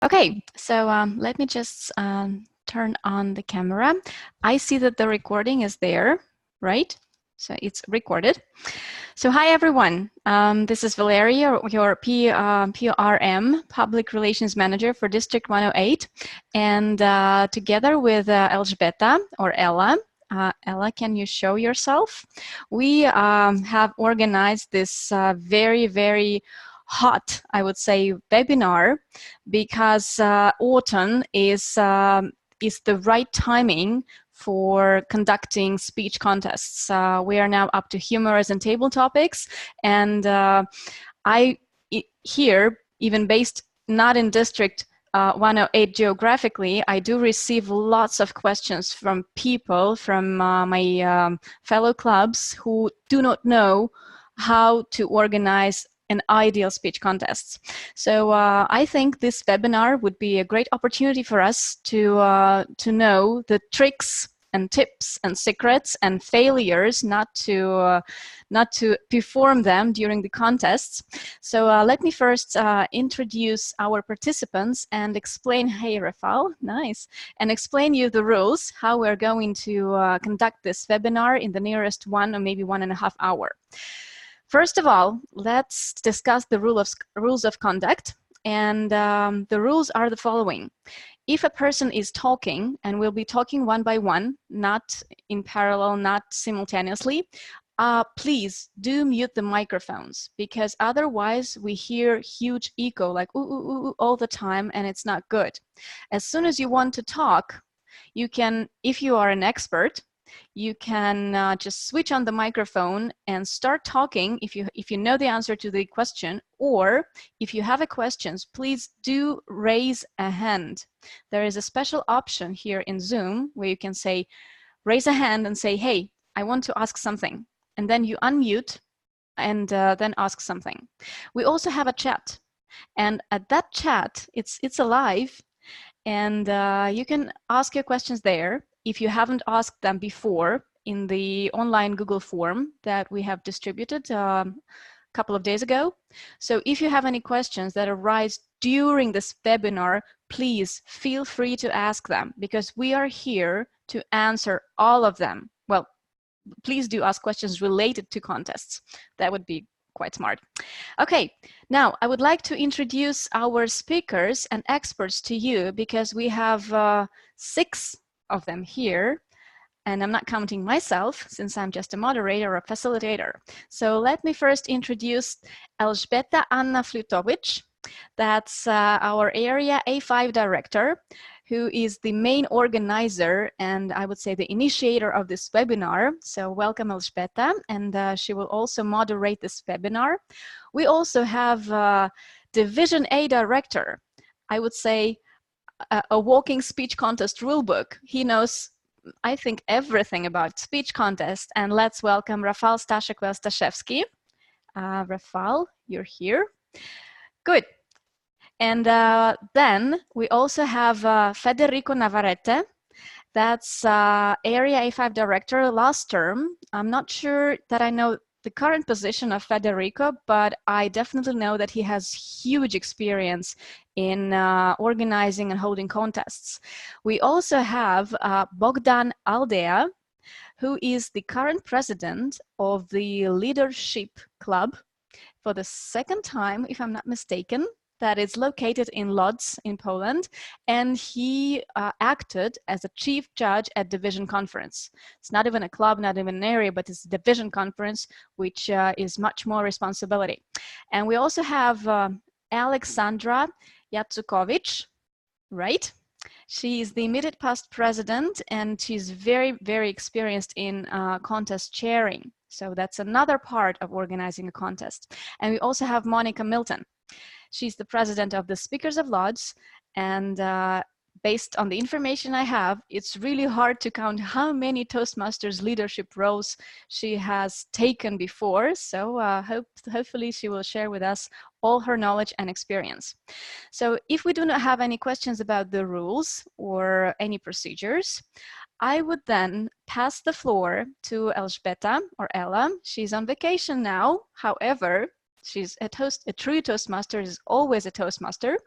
Okay, so let me just turn on the camera. I see that the recording is there, right? So it's recorded. So hi everyone, this is Valeria, your PRM, Public Relations Manager for District 108. And together with Elżbieta, or Ella, Ella, can you show yourself? We have organized this very hot, I would say, webinar because autumn is the right timing for conducting speech contests. We are now up to humorous and table topics, and here, even based not in District 108 geographically, I do receive lots of questions from people, from my fellow clubs who do not know how to organize an ideal speech contest. So I think this webinar would be a great opportunity for us to know the tricks and tips and secrets and failures not to perform them during the contests. So let me first introduce our participants and explain, hey Rafal, nice, and explain you the rules, how we're going to conduct this webinar in the nearest 1 or maybe 1.5 hours. First of all, let's discuss the rules of conduct. And the rules are the following. If a person is talking, and we'll be talking one by one, not in parallel, not simultaneously, please do mute the microphones, because otherwise we hear huge echo, like ooh, ooh, ooh, all the time, and it's not good. As soon as you want to talk, you can, if you are an expert, you can just switch on the microphone and start talking if you know the answer to the question, or if you have a question, please do raise a hand. There is a special option here in Zoom where you can say, raise a hand and say, hey, I want to ask something. And then you unmute and then ask something. We also have a chat. And at that chat, it's alive, and you can ask your questions there if you haven't asked them before in the online Google form that we have distributed a couple of days ago. So if you have any questions that arise during this webinar, please feel free to ask them, because we are here to answer all of them. Well, please do ask questions related to contests. That would be quite smart. Okay, now I would like to introduce our speakers and experts to you, because we have 6 of them here, and I'm not counting myself since I'm just a moderator or a facilitator. So let me first introduce Elżbieta Anna Flutowicz. That's our Area A5 Director, who is the main organizer and I would say the initiator of this webinar. So welcome, Elżbieta, and she will also moderate this webinar. We also have Division A Director, I would say a walking speech contest rulebook. He knows, I think, everything about speech contest. And let's welcome Rafał Staszewski. Rafał, you're here. Good. And then we also have Federico Navarrete. That's Area A5 Director last term. I'm not sure that I know the current position of Federico, but I definitely know that he has huge experience in organizing and holding contests. We also have Bogdan Aldea, who is the current president of the Leadership Club for the 2nd time, if I'm not mistaken, that is located in Lodz in Poland, and he acted as a chief judge at Division Conference. It's not even a club, not even an area, but it's a Division Conference, which is much more responsibility. And we also have Alexandra Yatsukowicz, right? She is the immediate past president, and she's very experienced in contest chairing. So that's another part of organizing a contest. And we also have Monica Milton. She's the president of the Speakers of Lodz, and based on the information I have, it's really hard to count how many Toastmasters leadership roles she has taken before. So hopefully she will share with us all her knowledge and experience. So if we do not have any questions about the rules or any procedures, I would then pass the floor to Elżbieta, or Ella. She's on vacation now. However, She's a true Toastmaster is always a Toastmaster.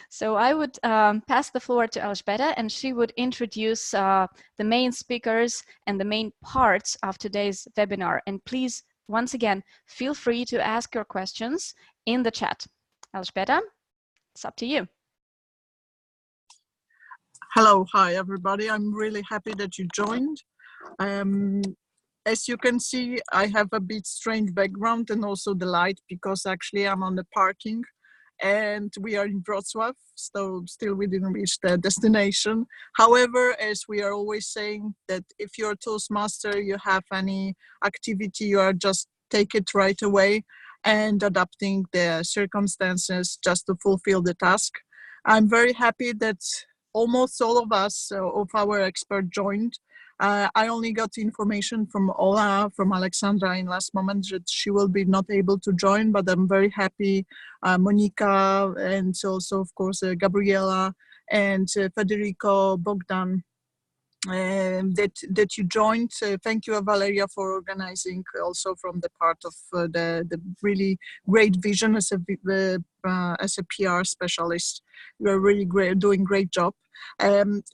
So I would pass the floor to Elżbieta, and she would introduce the main speakers and the main parts of today's webinar. And please, once again, feel free to ask your questions in the chat. Elżbieta, it's up to you. Hello, hi everybody. I'm really happy that you joined. As you can see, I have a bit strange background and also the light because actually I'm on the parking and we are in Wrocław, so still we didn't reach the destination. However, as we are always saying that if you're a Toastmaster, you have any activity, you are just take it right away and adapting the circumstances just to fulfill the task. I'm very happy that almost all of us, of our experts joined. I only got information from Ola, from Alexandra in last moment that she will be not able to join, but I'm very happy, Monica, and also of course Gabriela and Federico, Bogdan, that you joined. Thank you, Valeria, for organizing also from the part of the really great vision as a PR specialist. You are really great, doing great job.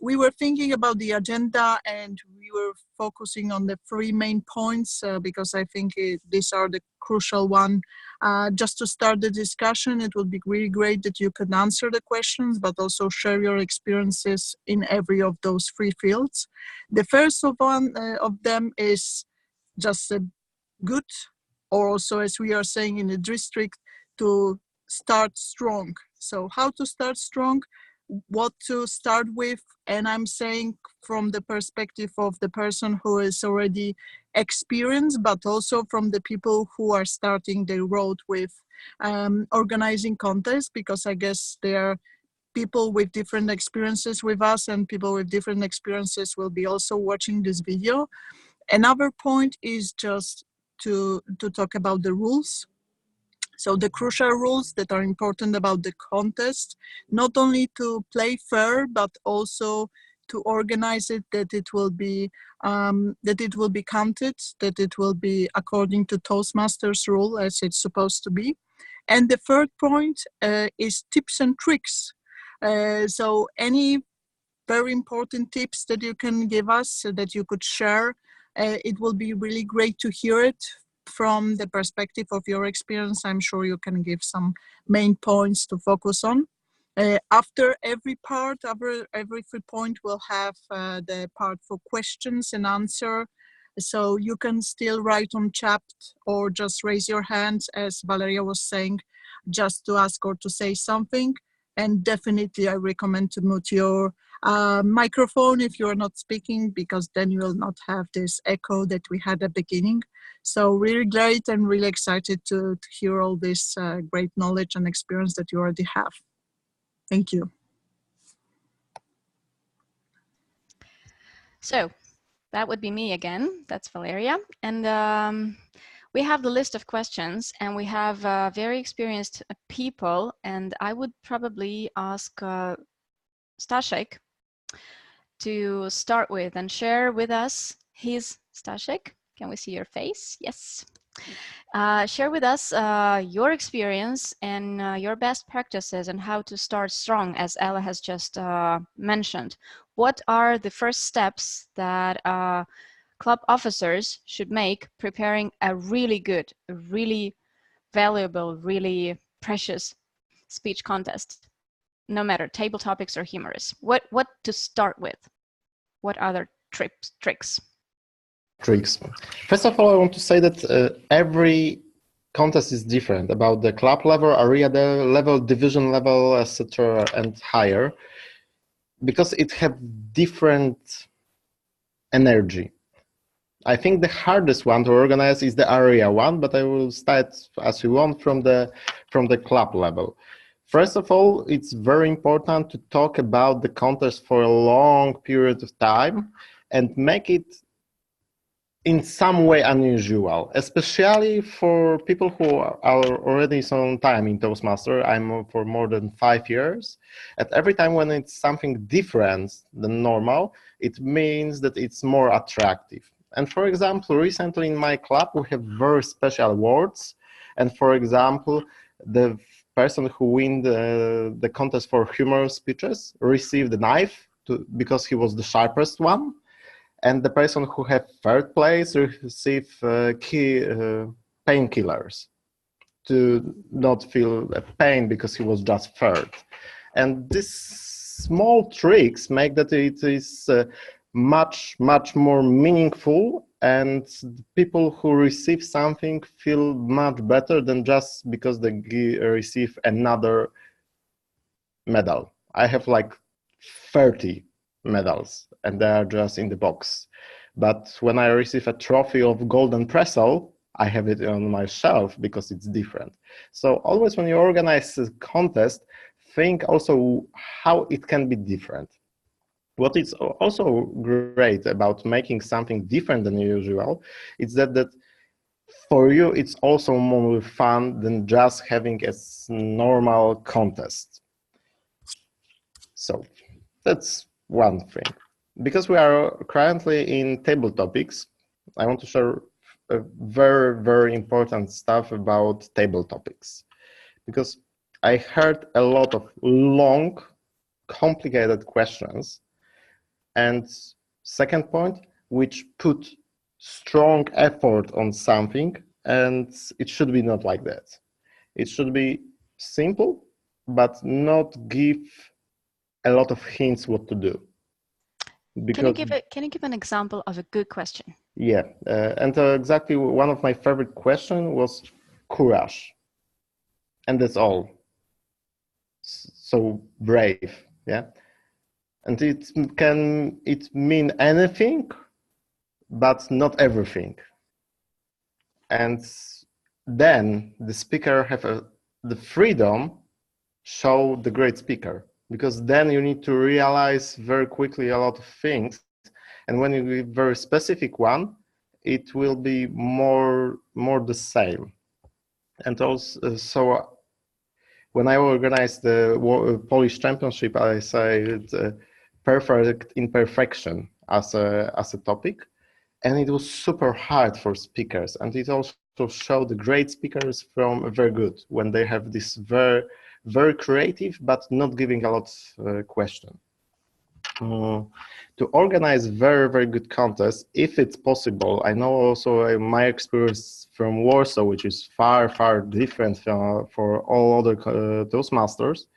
We were thinking about the agenda and we were focusing on the 3 main points because I think these are the crucial one. Just to start the discussion, it would be really great that you could answer the questions, but also share your experiences in every of those 3 fields. The first of them is just a good, or also as we are saying in the district, to start strong. So how to start strong, what to start with, and I'm saying from the perspective of the person who is already experienced, but also from the people who are starting their road with organizing contests, because I guess there are people with different experiences with us and people with different experiences will be also watching this video. Another point is just to talk about the rules. So the crucial rules that are important about the contest, not only to play fair, but also to organize it, that it will be counted, that it will be according to Toastmasters rule as it's supposed to be. And the third point is tips and tricks. So any very important tips that you can give us so that you could share, it will be really great to hear it from the perspective of your experience. I'm sure you can give some main points to focus on. After every part, every 3 point will have the part for questions and answer. So you can still write on chat or just raise your hand, as Valeria was saying, just to ask or to say something. And definitely I recommend to mute your microphone if you're not speaking, because then you will not have this echo that we had at the beginning. So really great and really excited to hear all this great knowledge and experience that you already have. Thank you. So that would be me again. That's Valeria. And we have the list of questions and we have very experienced people. And I would probably ask Staszek to start with and share with us his, Staszek, can we see your face? Yes. Share with us your experience and your best practices and how to start strong, as Ella has just mentioned. What are the first steps that club officers should make preparing a really good, really valuable, really precious speech contest, no matter table topics or humorous? What to start with? What other tricks? Tricks. First of all, I want to say that every contest is different about the club level, area level, division level, etc., and higher, because it have different energy. I think the hardest one to organize is the area one, but I will start as you want from the club level. First of all, it's very important to talk about the contest for a long period of time and make it in some way unusual, especially for people who are already some time in Toastmaster. I'm for more than 5 years. At every time when it's something different than normal, it means that it's more attractive. And for example, recently in my club, we have very special awards. And for example, the person who win the contest for humorous speeches received a knife because he was the sharpest one. And the person who had third place received painkillers to not feel pain because he was just third. And these small tricks make that it is much more meaningful, and people who receive something feel much better than just because they receive another medal. I have like 30 medals and they are just in the box. But when I receive a trophy of golden pretzel, I have it on my shelf because it's different. So always when you organize a contest, think also how it can be different. What is also great about making something different than usual is that for you it's also more fun than just having a normal contest. So that's one thing. Because we are currently in table topics, I want to share a very important stuff about table topics. Because I heard a lot of long, complicated questions. And second point, which put strong effort on something, and it should be not like that. It should be simple, but not give a lot of hints what to do. Because can you give an example of a good question? Yeah, and exactly one of my favorite questions was courage, and that's all. So brave, yeah, and it mean anything, but not everything. And then the speaker have the freedom show the great speaker, because then you need to realize very quickly a lot of things. And when you give very specific one, it will be more the same. And also, so when I organized the Polish Championship, I said perfect imperfection as a topic, and it was super hard for speakers. And it also showed the great speakers from very good when they have this very creative, but not giving a lot of question. To organize very good contests, if it's possible. I know also my experience from Warsaw, which is far different for all other Toastmasters,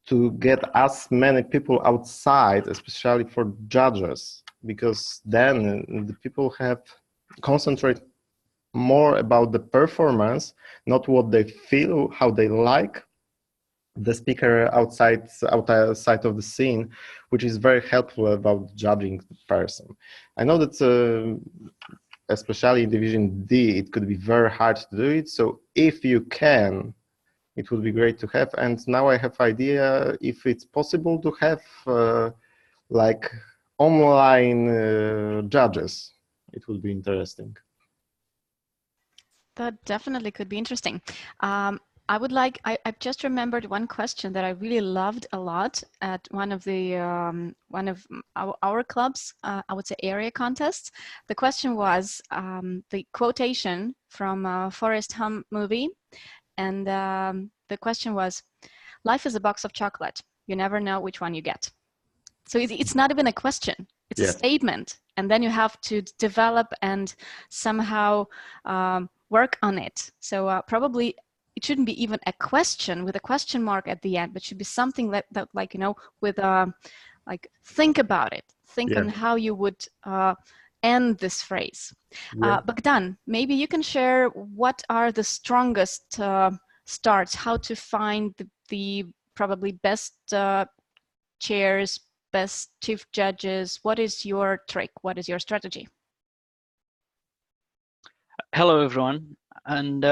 to get as many people outside, especially for judges, because then the people have concentrate more about the performance, not what they feel, how they like the speaker outside of the scene, which is very helpful about judging the person. I know that especially in Division D, it could be very hard to do it. So if you can, it would be great to have. And now I have idea if it's possible to have like online judges. It would be interesting. That definitely could be interesting. I've just remembered one question that I really loved a lot at one of our clubs, I would say area contests. The question was the quotation from Forrest Gump movie. And the question was, life is a box of chocolate. You never know which one you get. So it's not even a question, it's a statement. And then you have to develop and somehow work on it. So probably it shouldn't be even a question with a question mark at the end, but should be something that like, you know, with like, think about it. Think on how you would end this phrase. Bogdan, maybe you can share what are the strongest starts, how to find the probably best chairs, best chief judges. What is your trick? What is your strategy? Hello, everyone. And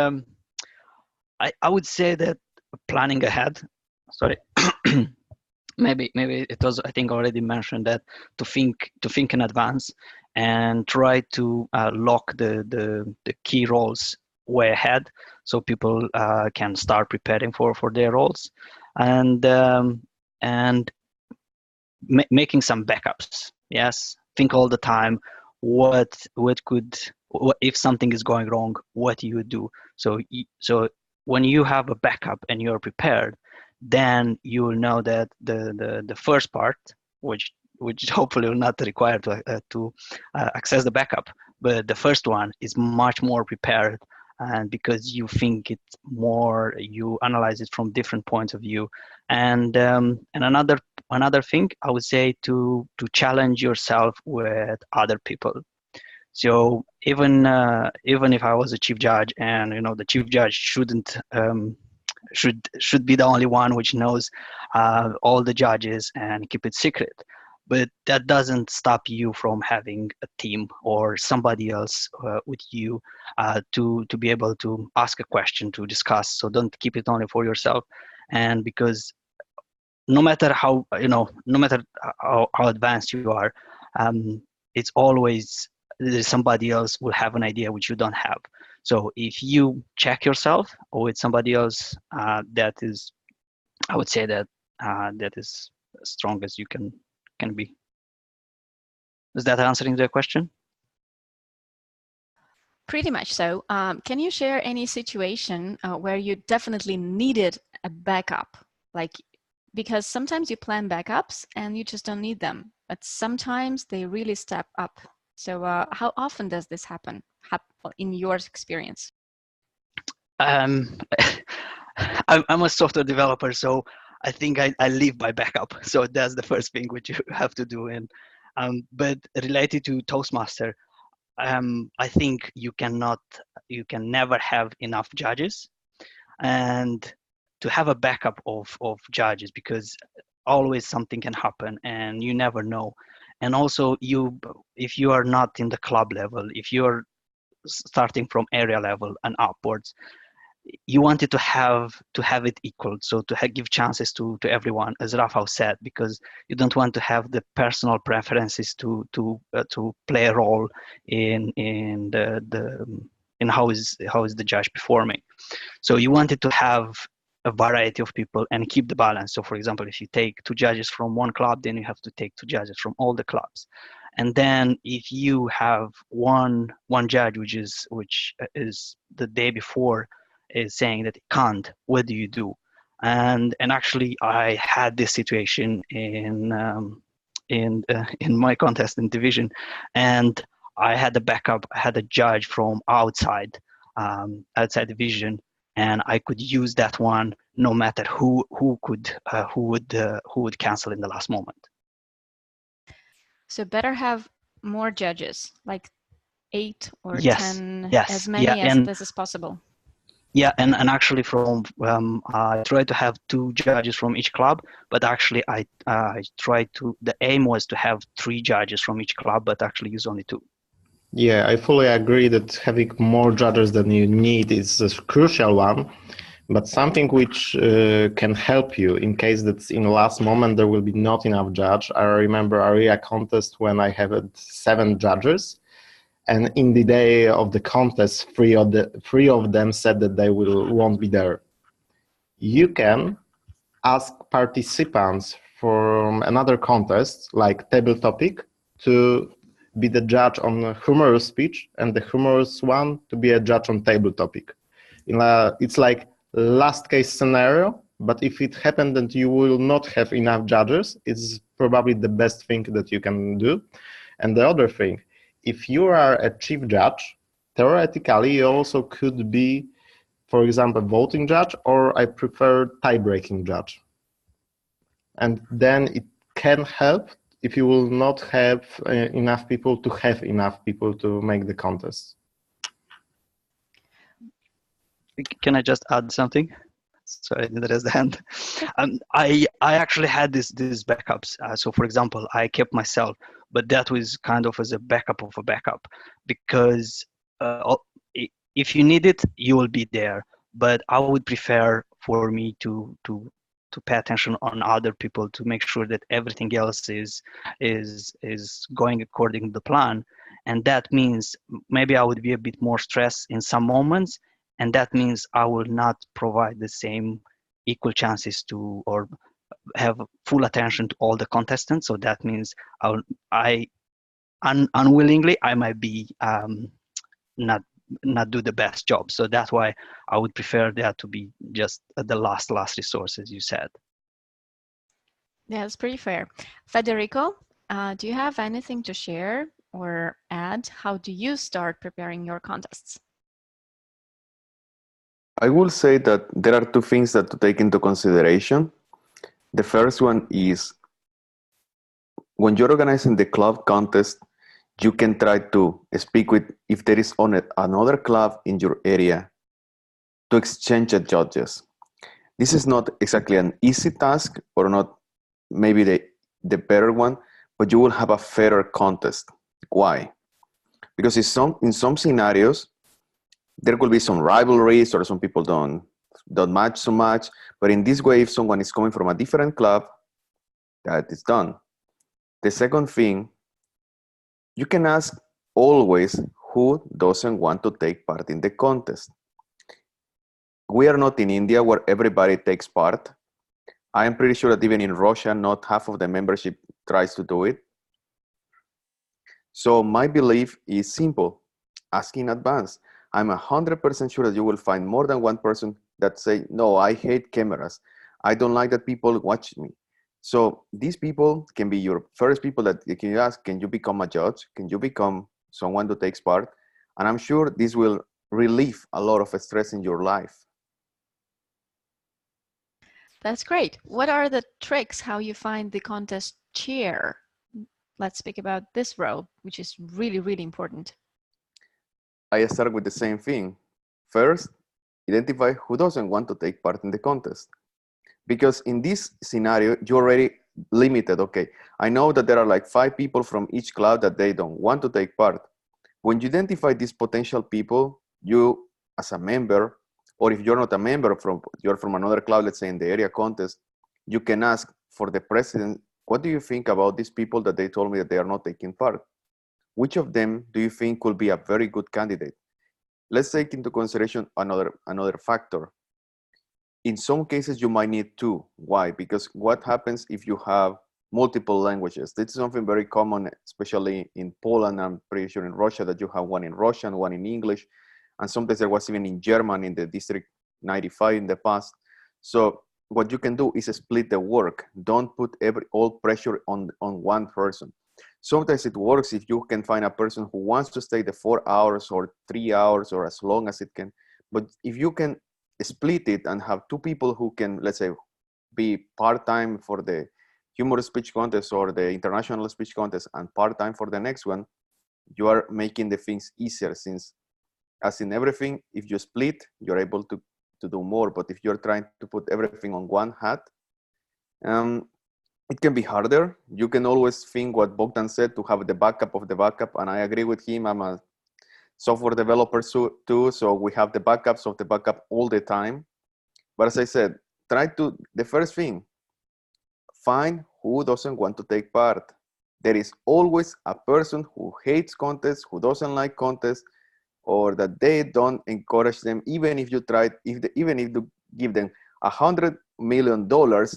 I would say that planning ahead, sorry, maybe it was, I think, already mentioned that to think in advance and try to lock the key roles way ahead, so people can start preparing for their roles, and making some backups. Yes, think all the time what if something is going wrong, what do you do? So when you have a backup and you're prepared, then you will know that the first part, which hopefully will not require to access the backup, but the first one is much more prepared, and because you think it more, you analyze it from different points of view. And another thing I would say, to challenge yourself with other people. So even if I was a chief judge, and the chief judge should be the only one which knows all the judges and keep it secret, but that doesn't stop you from having a team or somebody else with you to be able to ask a question, to discuss. So don't keep it only for yourself. And because no matter how no matter how advanced you are, it's always there's somebody else will have an idea which you don't have. So if you check yourself with somebody else, that is, I would say that that is as strong as you can be. Is that answering the question? Pretty much so. Can you share any situation where you definitely needed a backup? Like, because sometimes you plan backups and you just don't need them, but sometimes they really step up. So how often does this happen in your experience? I'm a software developer, so I think I live by backup. So that's the first thing which you have to do. And but related to Toastmaster, I think you can never have enough judges, and to have a backup of judges, because always something can happen and you never know. And also, if you are not in the club level, if you're starting from area level and upwards, you wanted to have it equal, so to give chances to everyone, as Rafael said, because you don't want to have the personal preferences to play a role in how is the judge performing. So you wanted to have a variety of people and keep the balance. So for example, if you take 2 judges from one club, then you have to take 2 judges from all the clubs. And then if you have one judge which is the day before is saying that it can't, what do you do? And actually I had this situation in my contest in division, and I had a backup. I had a judge from outside division, and I could use that one no matter who would cancel in the last moment. So better have more judges, like 8 or Yes, 10, yes, as many yeah, as this is possible. Yeah, and actually from I tried to have 2 judges from each club, but actually I tried to, the aim was to have 3 judges from each club, but actually use only 2. Yeah, I fully agree that having more judges than you need is a crucial one, but something which can help you in case that in the last moment there will be not enough judge. I remember area contest when I had 7 judges, and in the day of the contest, 3 of them said that they won't be there. You can ask participants from another contest, like table topic, to be the judge on humorous speech, and the humorous one to be a judge on table topic. It's like last case scenario, but if it happened that you will not have enough judges, it's probably the best thing that you can do. And the other thing, if you are a chief judge, theoretically you also could be, for example, voting judge, or I prefer tie-breaking judge. And then it can help if you will not have enough people to have enough people to make the contest. Can I just add something? Sorry, I didn't raise the hand. I actually had these backups. So for example, I kept myself, but that was kind of as a backup of a backup, because if you need it, you will be there. But I would prefer for me to pay attention on other people, to make sure that everything else is going according to the plan. And that means maybe I would be a bit more stressed in some moments, and that means I will not provide the same equal chances to, or have full attention to all the contestants. So that means unwillingly I might be not do the best job. So that's why I would prefer that to be just the last resource, as you said. Yeah, that's pretty fair. Federico, do you have anything to share or add? How do you start preparing your contests? I will say that there are two things that to take into consideration. The first one is when you're organizing the club contest, you can try to speak with, if there is on it another club in your area, to exchange the judges. This is not exactly an easy task, or not maybe the better one, but you will have a fairer contest. Why? Because in some scenarios, there could be some rivalries or some people don't match so much. But in this way, if someone is coming from a different club, that is done. The second thing, you can ask always who doesn't want to take part in the contest. We are not in India where everybody takes part. I am pretty sure that even in Russia, not half of the membership tries to do it. So my belief is simple. Ask in advance. I'm 100% sure that you will find more than one person that say, no, I hate cameras. I don't like that people watch me. So these people can be your first people that you can ask, can you become a judge? Can you become someone who takes part? And I'm sure this will relieve a lot of stress in your life. That's great. What are the tricks how you find the contest chair? Let's speak about this role, which is really, really important. I start with the same thing. First, identify who doesn't want to take part in the contest. Because in this scenario, you're already limited. Okay, I know that there are like 5 people from each club that they don't want to take part. When you identify these potential people, you as a member, or if you're not a member, you're from another club, let's say in the area contest, you can ask for the president, what do you think about these people that they told me that they are not taking part? Which of them do you think could be a very good candidate? Let's take into consideration another factor. In some cases, you might need 2. Why? Because what happens if you have multiple languages? This is something very common, especially in Poland. I'm pretty sure in Russia that you have one in Russian, one in English, and sometimes there was even in German in the District 95 in the past. So what you can do is split the work. Don't put all pressure on one person. Sometimes it works if you can find a person who wants to stay the 4 hours or 3 hours or as long as it can. But if you can split it and have 2 people who can, let's say, be part-time for the humorous speech contest or the international speech contest and part-time for the next one, you are making the things easier, since as in everything, if you split, you're able to do more. But if you're trying to put everything on one hat, it can be harder. You can always think what Bogdan said, to have the backup of the backup. And I agree with him. I'm a software developer too, so we have the backups of the backup all the time. But as I said, the first thing, find who doesn't want to take part. There is always a person who hates contests, who doesn't like contests, or that they don't encourage them. Even if you try, even if you give them $100 million,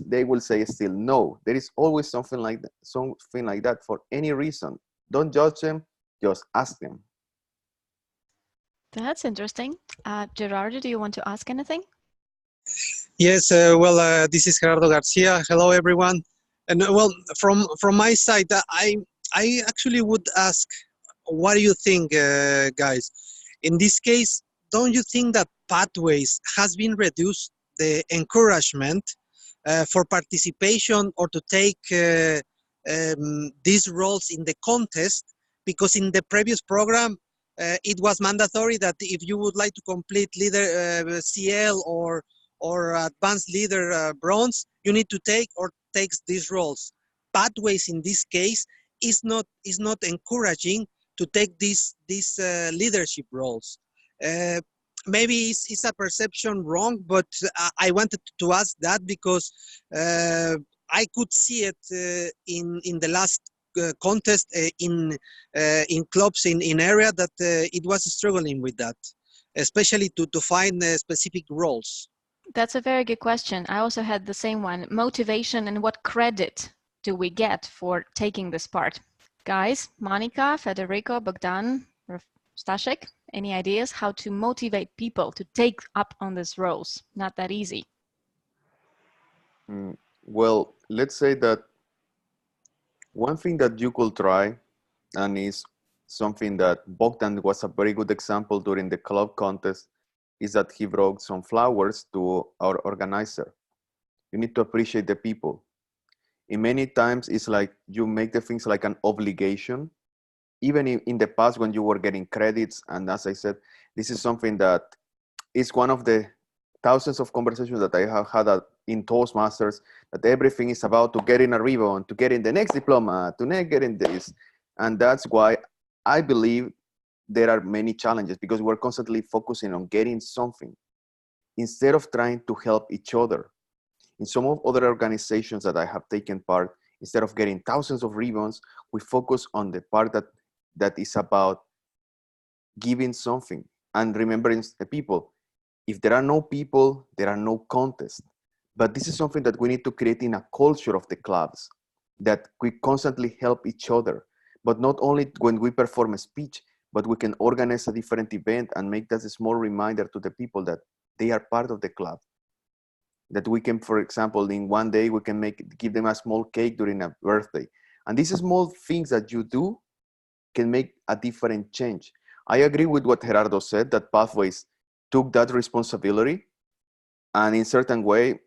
they will say still no. There is always something like that for any reason. Don't judge them, just ask them. That's interesting. Gerardo, do you want to ask anything? Yes, this is Gerardo Garcia. Hello, everyone. And well, from my side, I actually would ask, what do you think, guys? In this case, don't you think that pathways has been reduced the encouragement for participation or to take these roles in the contest? Because in the previous program, it was mandatory that if you would like to complete leader CL or advanced leader bronze, you need to take these roles. Pathways in this case is not encouraging to take these leadership roles. Maybe it's a perception wrong, but I wanted to ask that because I could see it in the last contest in clubs in area that it was struggling with that, especially to find specific roles. That's a very good question. I also had the same one. Motivation and what credit do we get for taking this part? Guys, Monica, Federico, Bogdan, Staszek, any ideas how to motivate people to take up on these roles? Not that easy. Well, let's say that one thing that you could try, and is something that Bogdan was a very good example during the club contest, is that he brought some flowers to our organizer. You need to appreciate the people. In many times, it's like you make the things like an obligation. Even in the past when you were getting credits, and as I said, this is something that is one of the thousands of conversations that I have had in Toastmasters, that everything is about to get in a ribbon, to get in the next diploma, to get in this. And that's why I believe there are many challenges, because we're constantly focusing on getting something instead of trying to help each other. In some of other organizations that I have taken part, instead of getting thousands of ribbons, we focus on the part that is about giving something and remembering the people. If there are no people, there are no contests. But this is something that we need to create in a culture of the clubs, that we constantly help each other. But not only when we perform a speech, but we can organize a different event and make that a small reminder to the people that they are part of the club. That we can, for example, in one day, we can give them a small cake during a birthday. And these small things that you do can make a different change. I agree with what Gerardo said, that Pathways took that responsibility. And in certain way,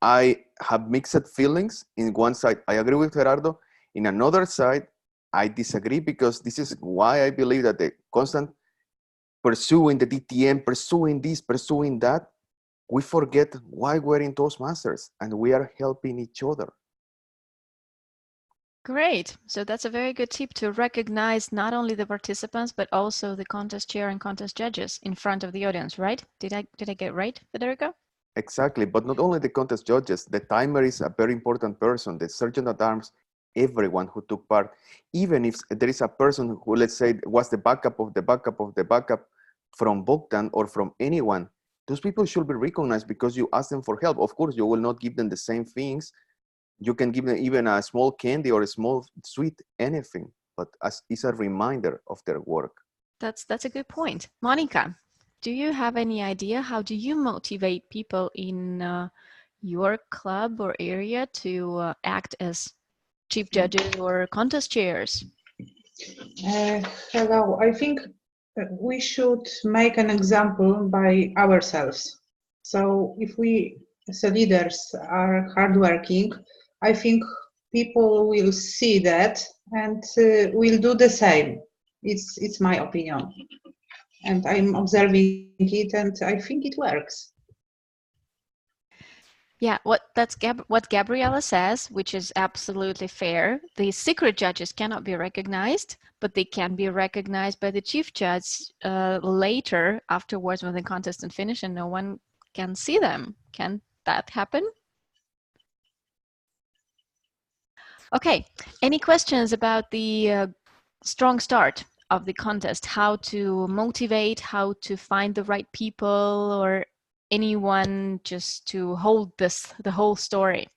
I have mixed feelings. In one side, I agree with Gerardo. In another side, I disagree, because this is why I believe that the constant pursuing the DTM, pursuing this, pursuing that, we forget why we're in Toastmasters and we are helping each other. Great. So that's a very good tip, to recognize not only the participants, but also the contest chair and contest judges in front of the audience, right? Did I get right, Federico? Exactly, but not only the contest judges, the timer is a very important person, the sergeant at arms, everyone who took part. Even if there is a person who, let's say, was the backup of the backup of the backup from Bogdan or from anyone, those people should be recognized because you ask them for help. Of course, you will not give them the same things. You can give them even a small candy or a small sweet, anything, but it's a reminder of their work. That's a good point. Monica, do you have any idea how do you motivate people in your club or area to act as chief judges or contest chairs? Hello, I think we should make an example by ourselves. So if we as leaders are hardworking, I think people will see that and will do the same. It's my opinion. And I'm observing it and I think it works. Yeah, what Gabriela says, which is absolutely fair. The secret judges cannot be recognized, but they can be recognized by the chief judge later, afterwards, when the contest is finished and no one can see them. Can that happen? Okay, any questions about the strong start of the contest? How to motivate, how to find the right people, or anyone just to hold the whole story?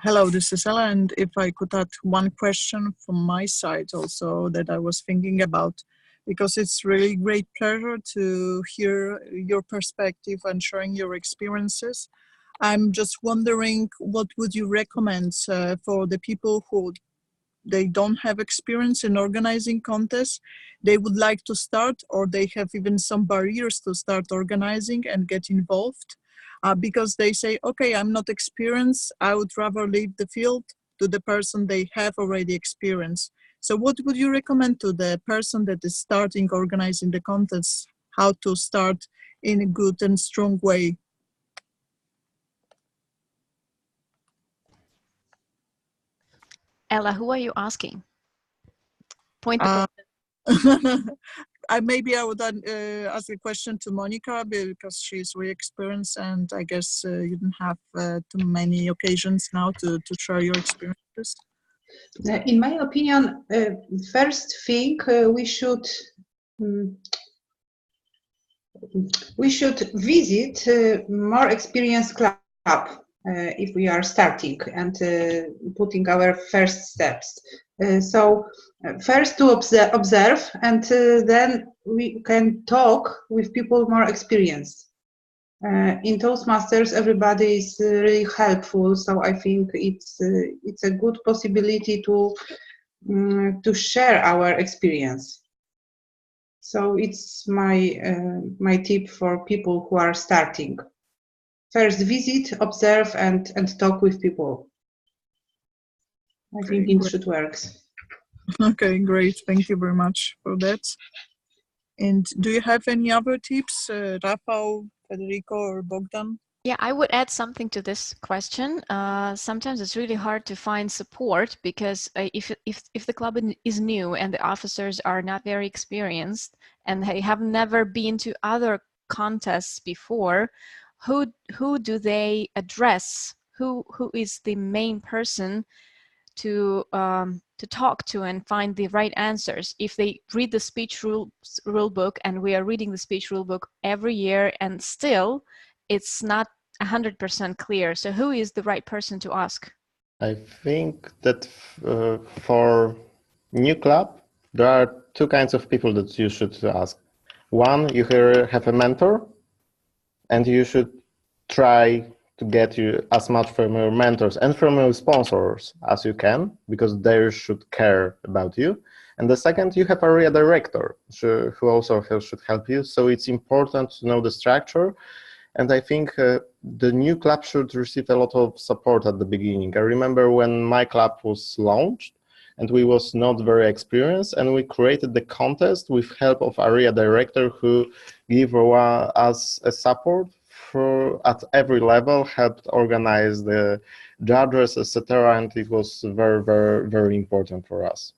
Hello, this is Ella, and if I could add one question from my side also that I was thinking about, because it's really great pleasure to hear your perspective and sharing your experiences. I'm just wondering, what would you recommend for the people who they don't have experience in organizing contests, they would like to start, or they have even some barriers to start organizing and get involved because they say, okay, I'm not experienced, I would rather leave the field to the person they have already experienced. So what would you recommend to the person that is starting organizing the contests, how to start in a good and strong way? Ella, who are you asking? Point the maybe I would ask a question to Monica because she's really experienced, and I guess you don't have too many occasions now to share your experiences. In my opinion, first thing we should visit more experienced club if we are starting and putting our first steps. First to observe, and then we can talk with people more experienced. In Toastmasters, everybody is really helpful, so I think it's a good possibility to share our experience. So it's my tip for people who are starting. First visit, observe, and talk with people. I think it should work. Okay, great. Thank you very much for that. And do you have any other tips, Rafał, Federico, or Bogdan? Yeah, I would add something to this question. Sometimes it's really hard to find support because if the club is new and the officers are not very experienced and they have never been to other contests before, who do they address? Who is the main person to talk to and find the right answers? If they read the speech rule book, and we are reading the speech rule book every year, and still it's not 100% clear. So who is the right person to ask? I think that for new club, there are two kinds of people that you should ask. One, you have a mentor, and you should try to get you as much from your mentors and from your sponsors as you can, because they should care about you. And the second, you have area director who also should help you. So it's important to know the structure. And I think the new club should receive a lot of support at the beginning. I remember when my club was launched and we was not very experienced, and we created the contest with help of area director who gave us a support at every level, helped organize the judges, etc. And it was very, very, very important for us.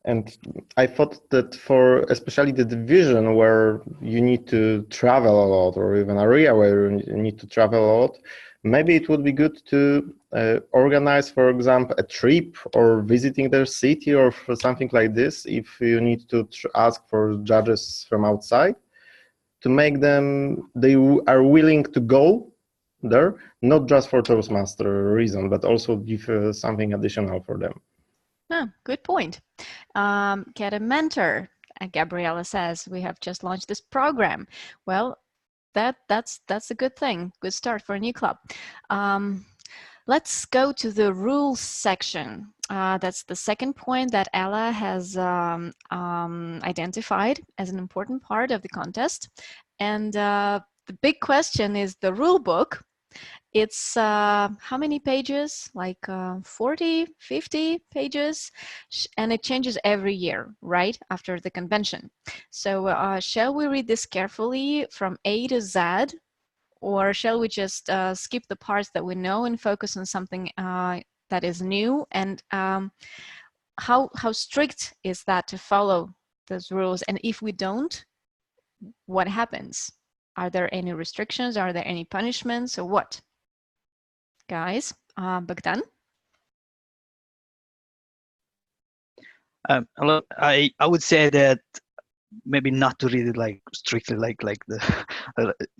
And I thought that for especially the division where you need to travel a lot, or even area where you need to travel a lot, maybe it would be good to organize, for example, a trip or visiting their city or for something like this, if you need to ask for judges from outside, to make them, they are willing to go there, not just for Toastmaster reason, but also give something additional for them. Oh, good point. Get a mentor. Gabriela says we have just launched this program. Well, that's a good thing. Good start for a new club. Let's go to the rules section. That's the second point that Ella has identified as an important part of the contest. And the big question is the rule book. It's how many pages? Like 40, 50 pages, and it changes every year, right, after the convention. So shall we read this carefully from A to Z, or shall we just skip the parts that we know and focus on something that is new? And how strict is that to follow those rules? And if we don't, what happens? Are there any restrictions? Are there any punishments, or what? Guys, Bogdan? Hello. I would say that maybe not to read it like strictly like the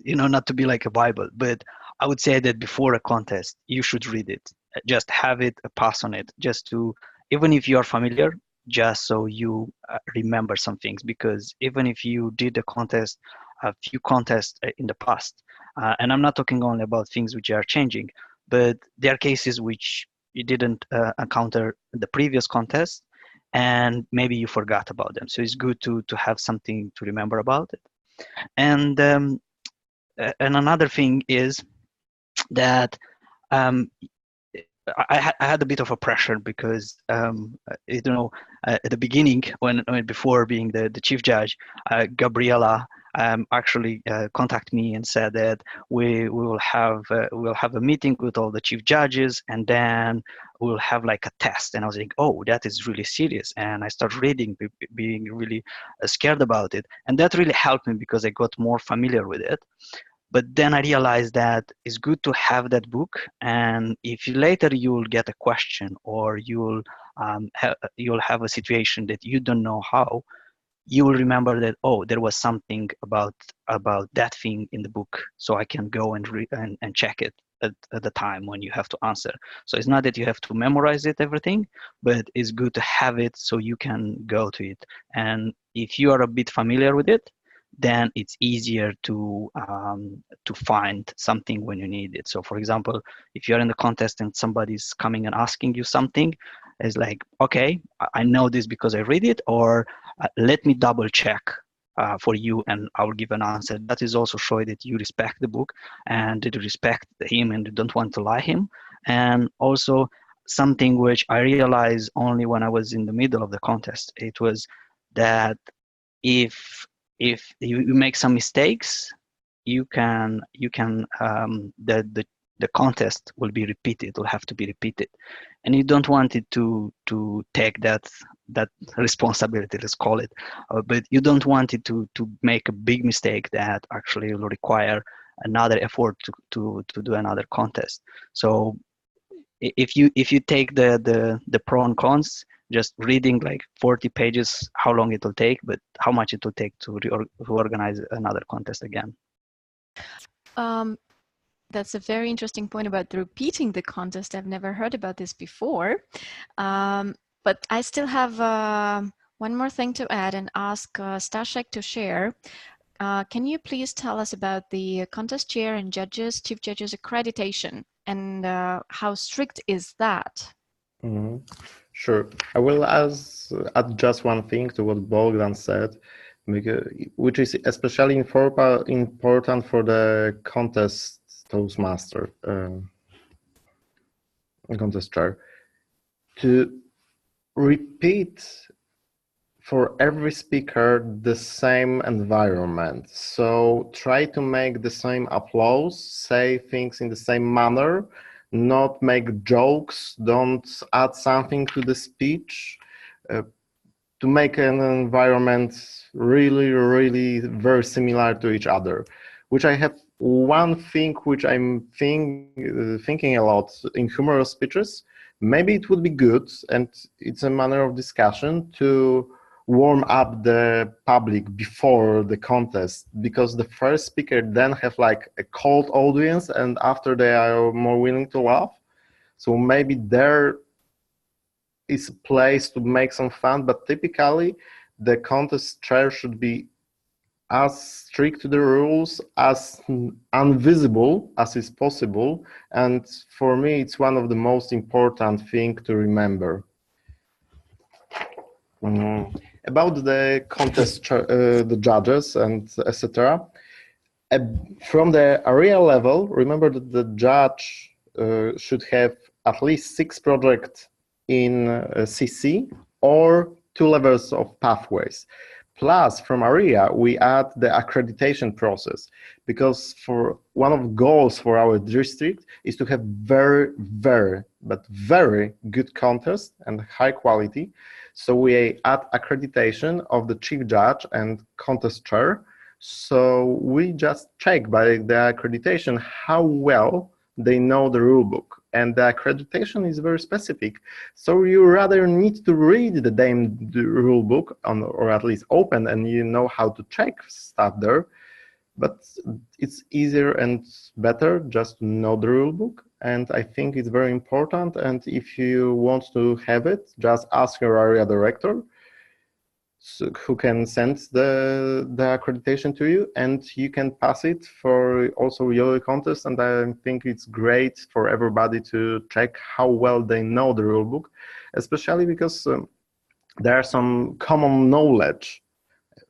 not to be like a Bible, but I would say that before a contest you should read it. Just have it, pass on it, just to, even if you are familiar, just so you remember some things, because even if you did a few contests in the past, and I'm not talking only about things which are changing, but there are cases which you didn't encounter the previous contest, and maybe you forgot about them. So it's good to have something to remember about it. And another thing is that I had a bit of a pressure because at the beginning, when before being the chief judge, Gabriela actually contacted me and said that we'll have a meeting with all the chief judges, and then we'll have like a test. And I was like, oh, that is really serious. And I started reading, being really scared about it, and that really helped me because I got more familiar with it. But then I realized that it's good to have that book, and if later you'll get a question or you'll have a situation that you don't know how, you will remember that, oh, there was something about that thing in the book, so I can go and check it at the time when you have to answer. So it's not that you have to memorize it, everything, but it's good to have it so you can go to it. And if you are a bit familiar with it, then it's easier to find something when you need it. So for example, if you're in the contest and somebody's coming and asking you something, it's like, okay, I know this because I read it, or let me double check for you and I will give an answer. That is also showing that you respect the book and that you respect him and you don't want to lie him. And also something which I realized only when I was in the middle of the contest, it was that if you make some mistakes, you can the contest will be repeated, will have to be repeated, and you don't want it to take that responsibility, let's call it, but you don't want it to make a big mistake that actually will require another effort to do another contest. So if you take the pro and cons, just reading like 40 pages, how long it will take, but how much it will take to organize another contest again. That's a very interesting point about repeating the contest. I've never heard about this before. But I still have one more thing to add and ask Staszek to share. Can you please tell us about the contest chair and judges, chief judges accreditation, and how strict is that? Mm-hmm. Sure. I will add just one thing to what Bogdan said, which is especially important for the contest Toastmaster, contest chair, to repeat for every speaker the same environment. So try to make the same applause, say things in the same manner, not make jokes, don't add something to the speech, to make an environment really very similar to each other. Which I have one thing which I'm thinking a lot in humorous speeches. Maybe it would be good, and it's a manner of discussion, to warm up the public before the contest, because the first speaker then have like a cold audience and after they are more willing to laugh. So maybe there is a place to make some fun, but typically the contest chair should be as strict to the rules, as invisible as is possible. And for me, it's one of the most important things to remember. About the contest, the judges and etc. From the area level, remember that the judge should have at least 6 projects in CC or 2 levels of pathways. Plus, from area, we add the accreditation process, because for one of the goals for our district is to have very good contest and high quality. So we add accreditation of the chief judge and contest chair. So we just check by the accreditation how well they know the rulebook. And the accreditation is very specific. So you rather need to read the damn rulebook, or at least open, and you know how to check stuff there. But it's easier and better just to know the rulebook. And I think it's very important. And if you want to have it, just ask your area director, who can send the accreditation to you, and you can pass it for also your contest. And I think it's great for everybody to check how well they know the rulebook, especially because there are some common knowledge,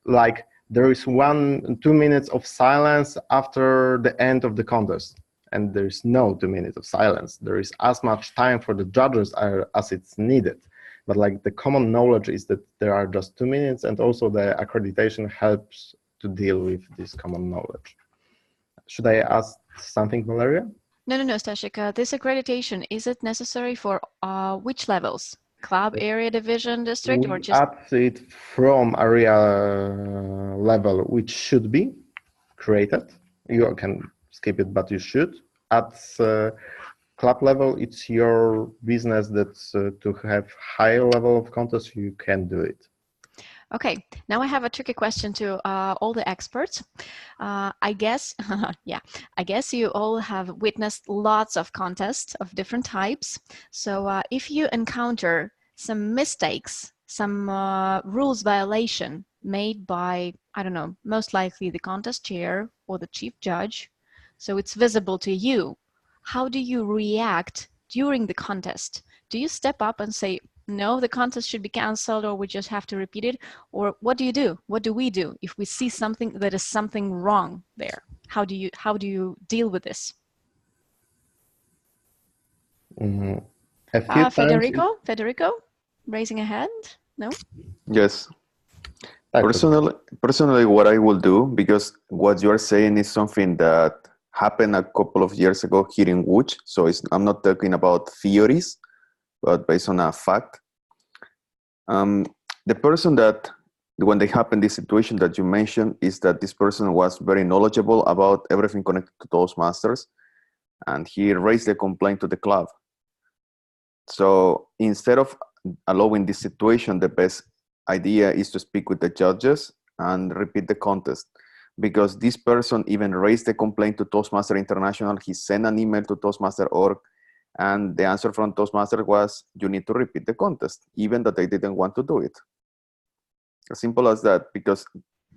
like there is 1-2 minutes of silence after the end of the contest, and there is no 2 minutes of silence. There is as much time for the judges as it's needed. But like the common knowledge is that there are just 2 minutes, and also the accreditation helps to deal with this common knowledge. Should I ask something, Valeria? No, Staszek. This accreditation, is it necessary for which levels? Club, area, division, district, or just? Add it from area level, which should be created. You can skip it, but you should. At club level, it's your business that to have higher level of contest, you can do it. Okay, now I have a tricky question to all the experts. I guess, yeah, I guess you all have witnessed lots of contests of different types. So if you encounter some mistakes, some rules violation made by, I don't know, most likely the contest chair or the chief judge, so it's visible to you, how do you react during the contest? Do you step up and say, no, the contest should be cancelled, or we just have to repeat it? Or what do you do? What do we do if we see something that is something wrong there? How do you deal with this? A few times. Federico, raising a hand? No? Yes. Tak, Personally, what I will do, because what you are saying is something that happened a couple of years ago here in Łódź. So I'm not talking about theories, but based on a fact. The person that, when they happened, this situation that you mentioned, is that this person was very knowledgeable about everything connected to Toastmasters, and he raised a complaint to the club. So instead of allowing this situation, the best idea is to speak with the judges and repeat the contest, because this person even raised a complaint to Toastmaster International. He sent an email to Toastmaster.org, and the answer from Toastmaster was, you need to repeat the contest, even that they didn't want to do it. As simple as that, because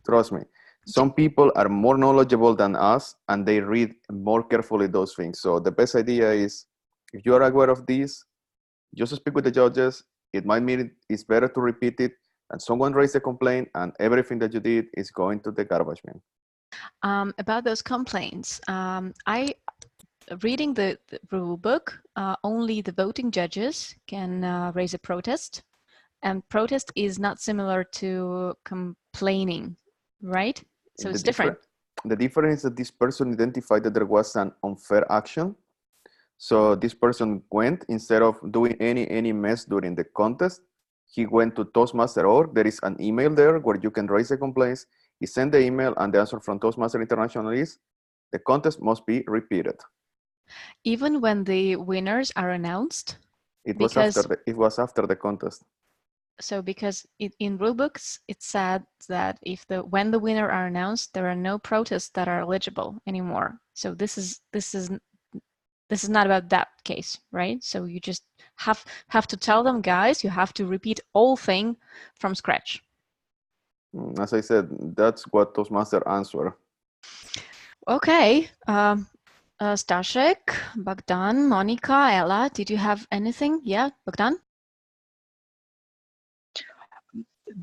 trust me, some people are more knowledgeable than us, and they read more carefully those things. So the best idea is, if you are aware of this, just speak with the judges. It might mean it's better to repeat it, and someone raised a complaint, and everything that you did is going to the garbage bin. About those complaints, reading the rule book, only the voting judges can raise a protest, and protest is not similar to complaining, right? So it's different. The difference is that this person identified that there was an unfair action. So this person went, instead of doing any mess during the contest, he went to Toastmaster.org. There is an email there where you can raise the complaints. He sent the email, and the answer from Toastmaster International is, the contest must be repeated. Even when the winners are announced? It was after the contest. So because in rulebooks, it said that when the winner are announced, there are no protests that are eligible anymore. So this is not about that case, right? So you just have to tell them, guys, you have to repeat all thing from scratch. As I said, that's what Toastmaster answer. Okay. Staszek, Bogdan, Monica, Ella, did you have anything? Yeah, Bogdan?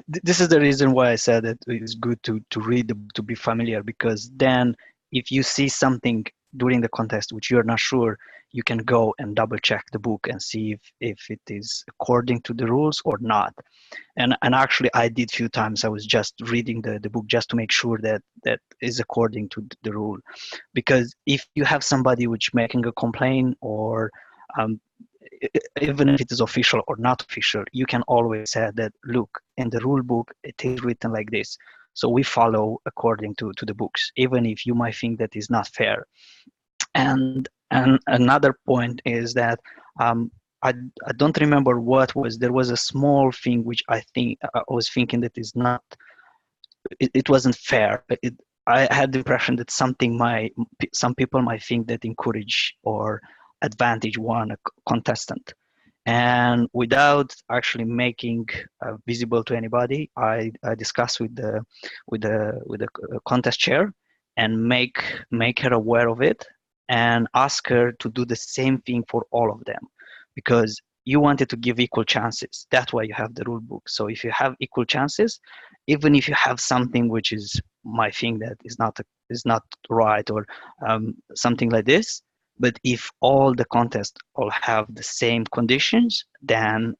This is the reason why I said that it's good to read the book, to be familiar, because then if you see something during the contest which you're not sure, you can go and double check the book and see if it is according to the rules or not. And actually I did few times. I was just reading the book just to make sure that is according to the rule. Because if you have somebody which making a complaint, or even if it is official or not official, you can always say that, look, in the rule book, it is written like this. So we follow according to the books, even if you might think that is not fair. And another point is that I don't remember what was, there was a small thing which I was thinking that is not, it wasn't fair. I had the impression that some people might think that encourage or advantage one contestant, and without actually making visible to anybody, I discussed with the contest chair and make her aware of it, and ask her to do the same thing for all of them, because you wanted to give equal chances. That's why you have the rule book. So if you have equal chances, even if you have something which is my thing that is not right, or something like this, but if all the contests all have the same conditions, then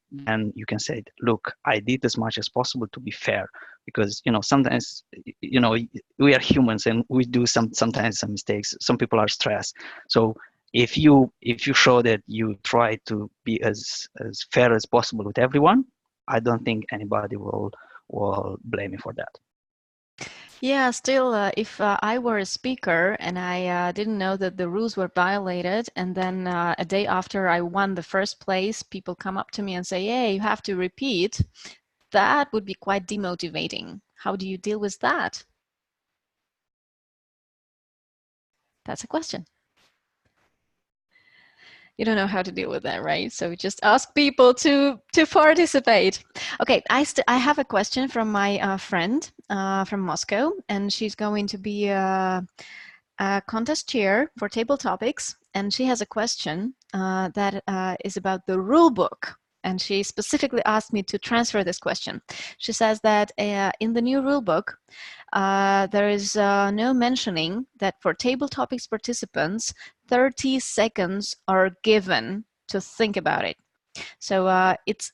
you can say, look, I did as much as possible to be fair, because sometimes we are humans and we do sometimes some mistakes. Some people are stressed. So if you show that you try to be as fair as possible with everyone, I don't think anybody will blame you for that. Yeah, still, if I were a speaker and I didn't know that the rules were violated, and then a day after I won the first place, people come up to me and say, hey, you have to repeat. that would be quite demotivating. How do you deal with that? That's a question. You don't know how to deal with that, right? So just ask people to participate. Okay, I have a question from my friend from Moscow, and she's going to be a contest chair for table topics, and she has a question that is about the rule book. And she specifically asked me to transfer this question. She says that in the new rule book, there is no mentioning that for table topics participants, 30 seconds are given to think about it. So it's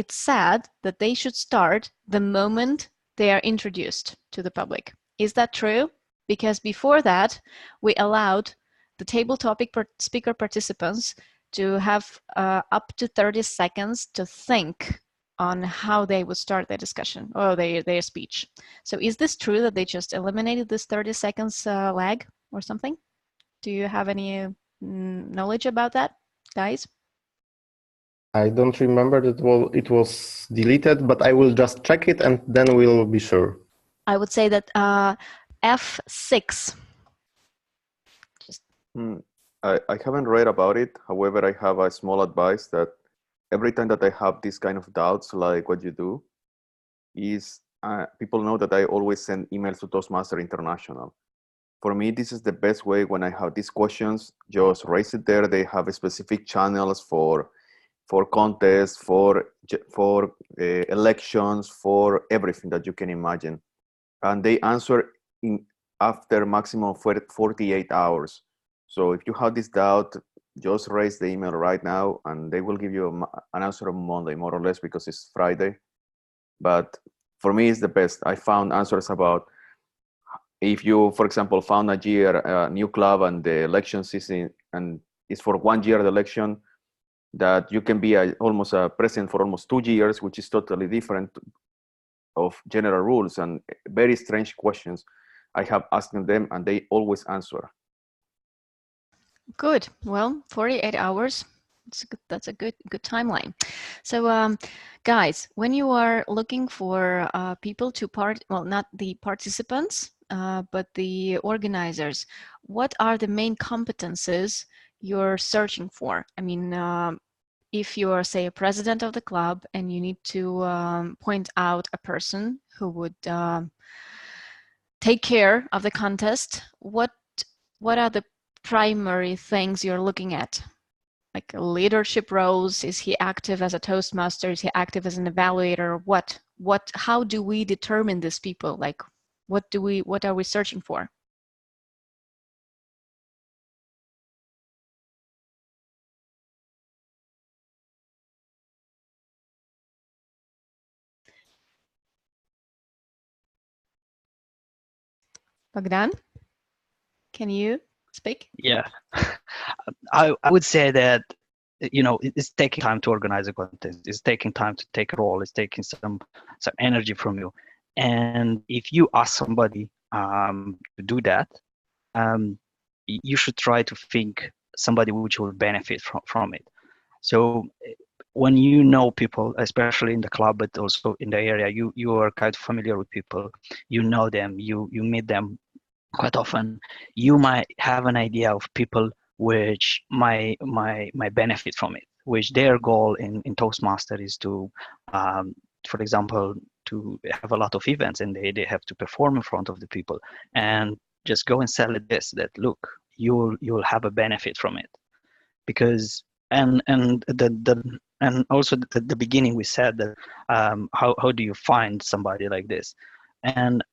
sad that they should start the moment they are introduced to the public. Is that true? Because before that, we allowed the table topic speaker participants to have up to 30 seconds to think on how they would start their discussion or their speech. So is this true that they just eliminated this 30 seconds lag or something? Do you have any knowledge about that, guys? I don't remember that it was deleted, but I will just check it and then we'll be sure. I would say that F6. I haven't read about it. However, I have a small advice that every time that I have this kind of doubts, like what you do, is people know that I always send emails to Toastmaster International. For me, this is the best way when I have these questions, just raise it there. They have specific channels for contests, for elections, for everything that you can imagine. And they answer after maximum 48 hours. So if you have this doubt, just raise the email right now and they will give you an answer on Monday, more or less, because it's Friday. But for me, it's the best. I found answers about if you, for example, found a new club and the election season, and it's for 1 year the election, that you can be almost a president for almost 2 years, which is totally different of general rules and very strange questions. I have asked them and they always answer. Good. Well, 48 hours. That's a good timeline. So, guys, when you are looking for people to well, not the participants, but the organizers, what are the main competences you're searching for? I mean, if you are, say, a president of the club and you need to point out a person who would take care of the contest, what are the primary things you're looking at? Like leadership roles? Is he active as a Toastmaster? Is he active as an evaluator? How do we determine these people? Like, what are we searching for? Bogdan, can you speak? Yeah, I would say that, you know, it's taking time to organize a contest. It's taking time to take a role. It's taking some energy from you. And if you ask somebody to do that, you should try to think somebody which will benefit from it. So when you know people, especially in the club, but also in the area, you are quite familiar with people. You know them. You meet them quite often. You might have an idea of people which might benefit from it, which their goal in Toastmaster is to, for example, to have a lot of events and they have to perform in front of the people, and just go and sell it that look, you'll have a benefit from it. Because and also at the beginning we said that how do you find somebody like this? And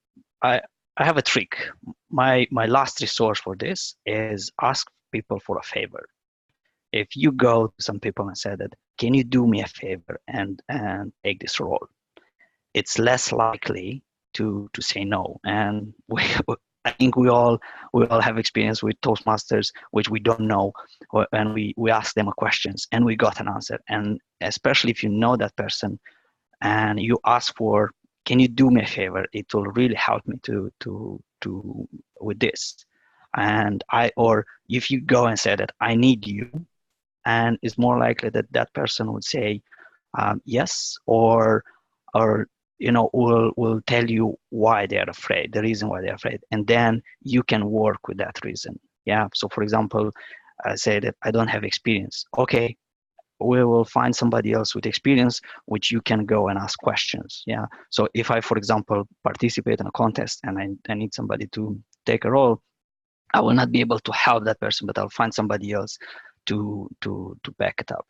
I have a trick. My last resource for this is ask people for a favor. If you go to some people and say that, can you do me a favor and take this role? It's less likely to say no. And I think we all have experience with Toastmasters, which we don't know, and we ask them questions and we got an answer. And especially if you know that person and you ask for, can you do me a favor? It will really help me to with this. And or if you go and say that I need you, and it's more likely that that person would say yes, or or will tell you why they're afraid, the reason why they're afraid, and then you can work with that reason. Yeah. So for example, I say that I don't have experience. Okay, we will find somebody else with experience which you can go and ask questions. Yeah. So if I, for example, participate in a contest and I need somebody to take a role, I will not be able to help that person, but I'll find somebody else to back it up.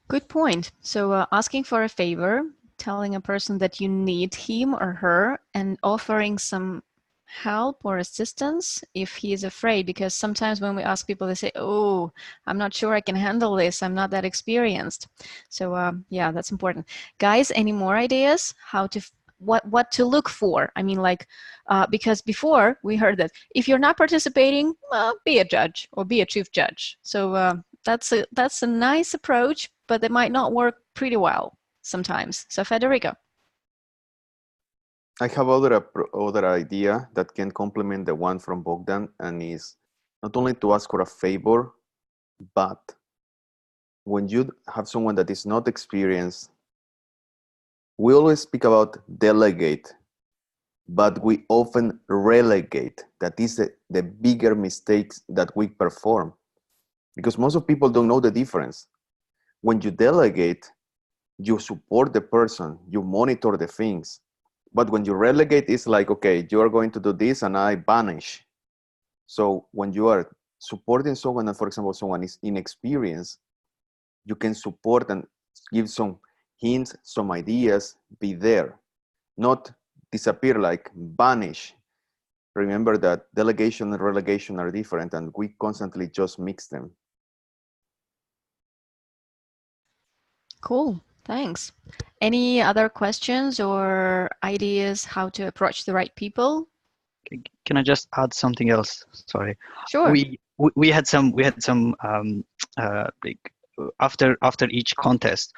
Good point. So asking for a favor, telling a person that you need him or her, and offering some help or assistance if he is afraid, because sometimes when we ask people, they say, oh, I'm not sure I can handle this, I'm not that experienced. So yeah, that's important. Guys, any more ideas how to what to look for? I mean, like, because before we heard that if you're not participating, well, be a judge or be a chief judge. So that's a nice approach, but it might not work pretty well sometimes. So Federico. I have other idea that can complement the one from Bogdan, and is not only to ask for a favor, but when you have someone that is not experienced, we always speak about delegate, but we often relegate. That is the bigger mistakes that we perform, because most of people don't know the difference. When you delegate, you support the person, you monitor the things. But when you relegate, it's like, okay, you are going to do this and I banish. So when you are supporting someone, and for example, someone is inexperienced, you can support and give some hints, some ideas, be there, not disappear, like banish. Remember that delegation and relegation are different, and we constantly just mix them. Cool, thanks. Any other questions or ideas how to approach the right people? Can I just add something else? Sorry. Sure. We had some like after each contest,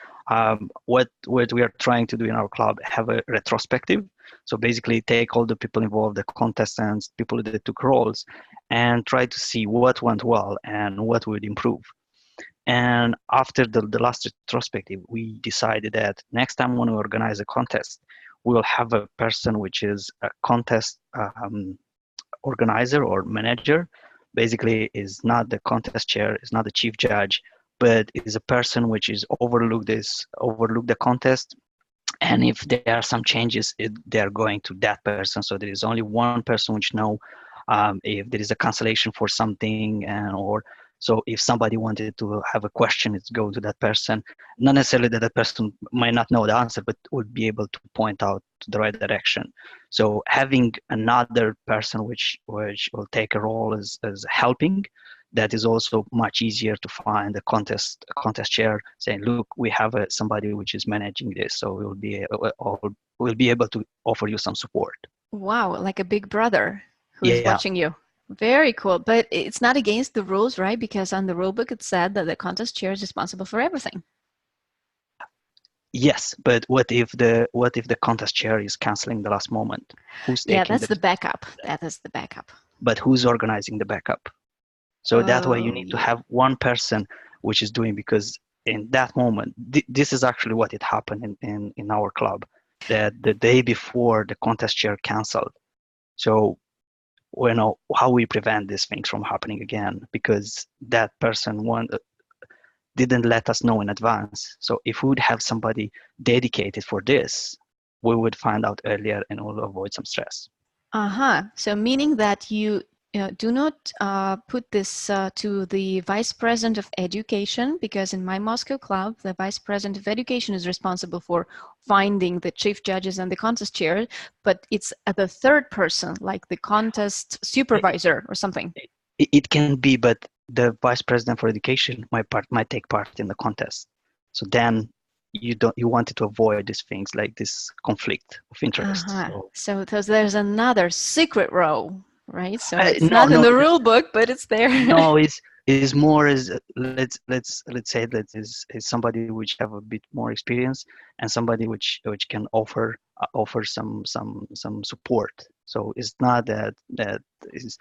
what we are trying to do in our club, have a retrospective. So basically take all the people involved, the contestants, people that took roles, and try to see what went well and what would improve. And after the last retrospective, we decided that next time when we organize a contest, we will have a person which is a contest organizer or manager. Basically is not the contest chair, is not the chief judge, but is a person which is overlook the contest. And if there are some changes, they are going to that person. So there is only one person which know if there is a cancellation for something, and or so if somebody wanted to have a question, it's go to that person. Not necessarily that person might not know the answer, but would be able to point out to the right direction. So having another person which will take a role as helping, that is also much easier to find a contest chair saying, look, we have somebody which is managing this, so we'll be able to offer you some support. Wow, like a big brother who's Yeah. watching you. Very cool. But it's not against the rules, right? Because on the rule book it said that the contest chair is responsible for everything. Yes, but what if the contest chair is canceling the last moment? Who's taking? Yeah, that's the backup. That is the backup. But who's organizing the backup? So that way you need to have one person which is doing, because in that moment, this is actually what it happened in our club, that the day before the contest chair canceled. So we know how we prevent these things from happening again, because that person didn't let us know in advance. So if we would have somebody dedicated for this, we would find out earlier and we'll avoid some stress. So meaning that you do not put this to the Vice President of Education, because in my Moscow club, the Vice President of Education is responsible for finding the chief judges and the contest chair, but it's the third person, like the contest supervisor or something. It can be, but the Vice President for Education might take part in the contest. So then you wanted to avoid these things, like this conflict of interest. So there's another secret role, right? So it's not in the rule book, but it's there. No, is more as let's say that is somebody which have a bit more experience, and somebody which can offer some support. So it's not that is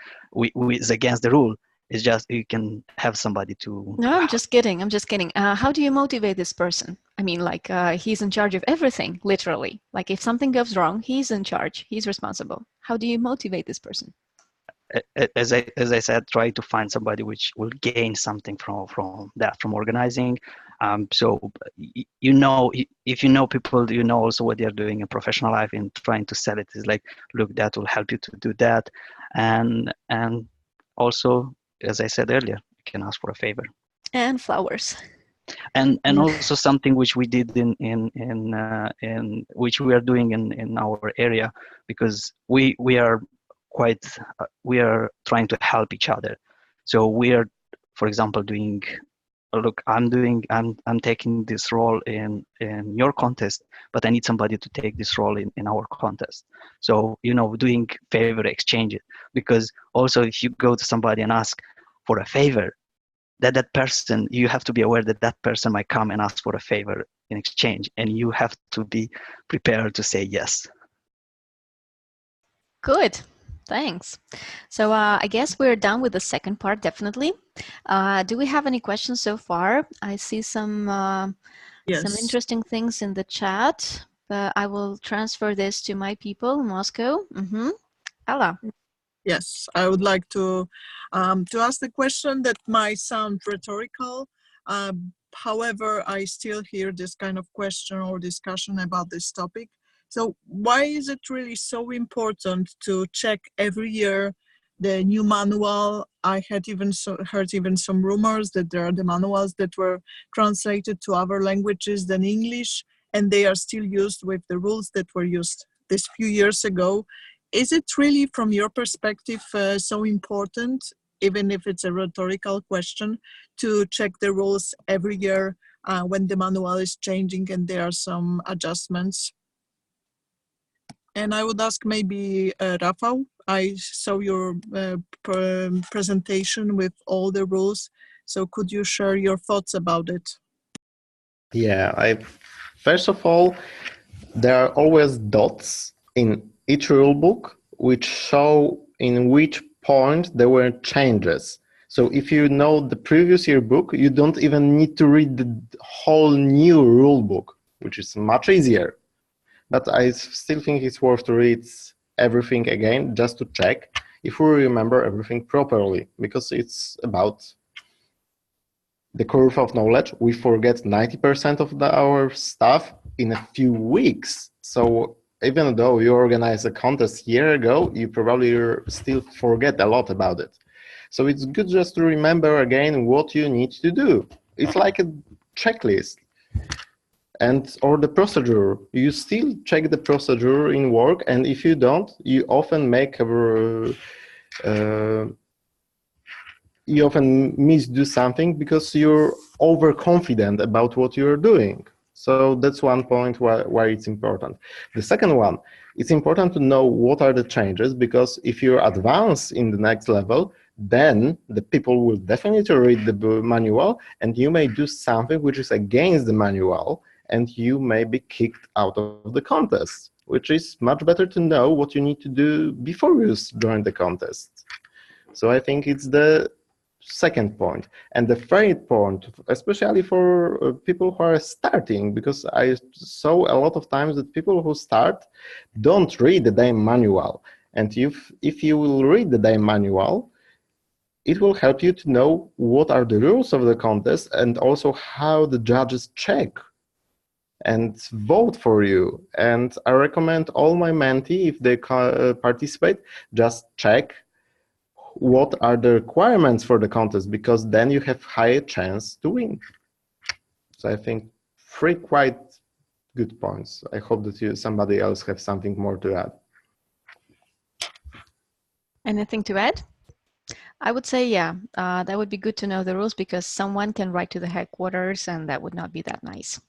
against the rule. It's just you can have somebody to. No, I'm just kidding. I'm just kidding. How do you motivate this person? I mean, like he's in charge of everything, literally. Like if something goes wrong, he's in charge. He's responsible. How do you motivate this person? As I said, try to find somebody which will gain something from that, from organizing. So you know, if you know people, you know also what they are doing in professional life, and trying to sell it is like, look, that will help you to do that, and also, as I said earlier, you can ask for a favor. And flowers. And also something which we did in which we are doing in our area, because we are quite we are trying to help each other. So we are, for example, doing, look, I'm taking this role in your contest, but I need somebody to take this role in our contest. So, you know, doing favor exchanges, because also if you go to somebody and ask for a favor, that person, you have to be aware that that person might come and ask for a favor in exchange, and you have to be prepared to say yes. Good. Thanks. So I guess we're done with the second part, definitely. Do we have any questions so far? I see some interesting things in the chat, but I will transfer this to my people in Moscow. Ella. Yes, I would like to ask the question that might sound rhetorical. However, I still hear this kind of question or discussion about this topic. So why is it really so important to check every year the new manual? I had heard even some rumors that there are the manuals that were translated to other languages than English, and they are still used with the rules that were used this few years ago. Is it really, from your perspective, so important, even if it's a rhetorical question, to check the rules every year when the manual is changing and there are some adjustments? And I would ask maybe Rafał, I saw your presentation with all the rules, so could you share your thoughts about it? Yeah, first of all, there are always dots in each rule book which show in which point there were changes. So if you know the previous year book, you don't even need to read the whole new rule book, which is much easier. But I still think it's worth to read everything again just to check if we remember everything properly, because it's about the curve of knowledge. We forget 90% of our stuff in a few weeks. So even though you organized a contest a year ago, you probably still forget a lot about it. So it's good just to remember again what you need to do. It's like a checklist. Or the procedure. You still check the procedure in work, and if you don't, you often you often misdo something because you're overconfident about what you're doing. So that's one point why it's important. The second one, it's important to know what are the changes, because if you advance in the next level, then the people will definitely read the manual, and you may do something which is against the manual, and you may be kicked out of the contest, which is much better to know what you need to do before you join the contest. So I think it's the second point. And the third point, especially for people who are starting, because I saw a lot of times that people who start don't read the damn manual. And if you will read the damn manual, it will help you to know what are the rules of the contest and also how the judges check and vote for you. And I recommend all my mentees, if they participate, just check what are the requirements for the contest, because then you have higher chance to win. So I think 3 quite good points. I hope that somebody else have something more to add. Anything to add? I would say, yeah, that would be good to know the rules, because someone can write to the headquarters and that would not be that nice.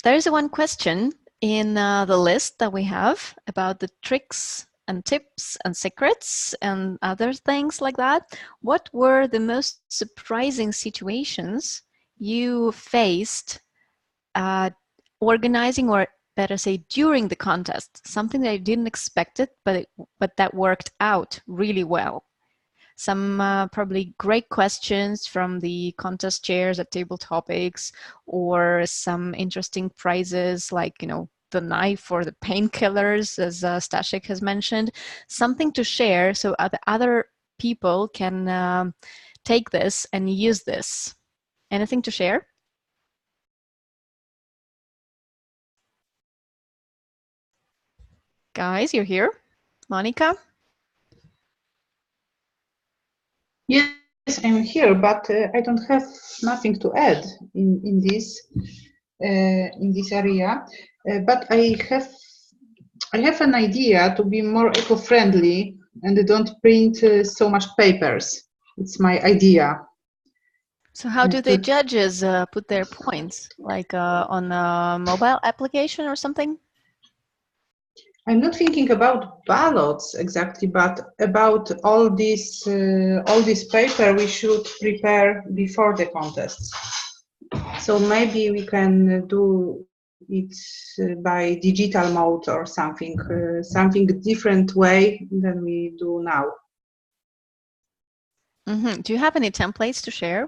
There is one question in the list that we have about the tricks and tips and secrets and other things like that. What were the most surprising situations you faced organizing or better say during the contest, something that I didn't expect it, but that worked out really well. Some probably great questions from the contest chairs at Table Topics, or some interesting prizes like, you know, the knife or the painkillers, as Stashik has mentioned. Something to share so other people can take this and use this. Anything to share? Guys, you're here? Monica? Yes, I'm here, but I don't have nothing to add in this area. But I have an idea to be more eco-friendly and don't print so much papers. It's my idea. So how do the judges put their points? Like on a mobile application or something? I'm not thinking about ballots exactly, but about all this paper we should prepare before the contests. So maybe we can do it by digital mode or something, something different way than we do now. Mm-hmm. Do you have any templates to share?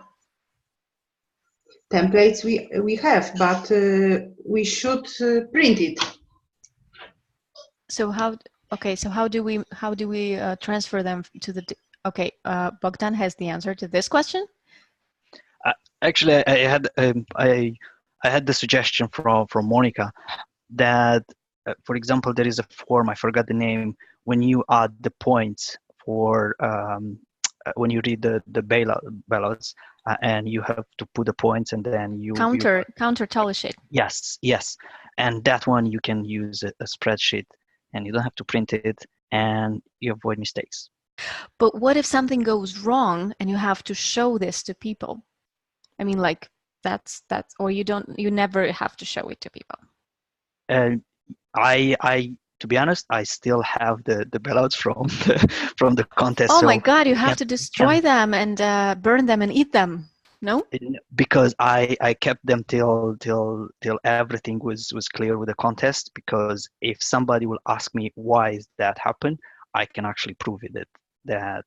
Templates we have, but we should print it. So how? Okay. So how do we transfer them to the? Okay. Bogdan has the answer to this question. Actually, I had the suggestion from Monica that, for example, there is a form, I forgot the name, when you add the points for when you read the ballots, and you have to put the points, and then you counter tally sheet. Yes, and that one you can use a spreadsheet, and you don't have to print it, and you avoid mistakes. But what if something goes wrong and you have to show this to people? I mean, like that's or you never have to show it to people. I to be honest, I still have the ballots from the contest. Oh my God! You have to destroy them and burn them and eat them. No? Because I kept them till everything was clear with the contest. Because if somebody will ask me why that happened, I can actually prove it that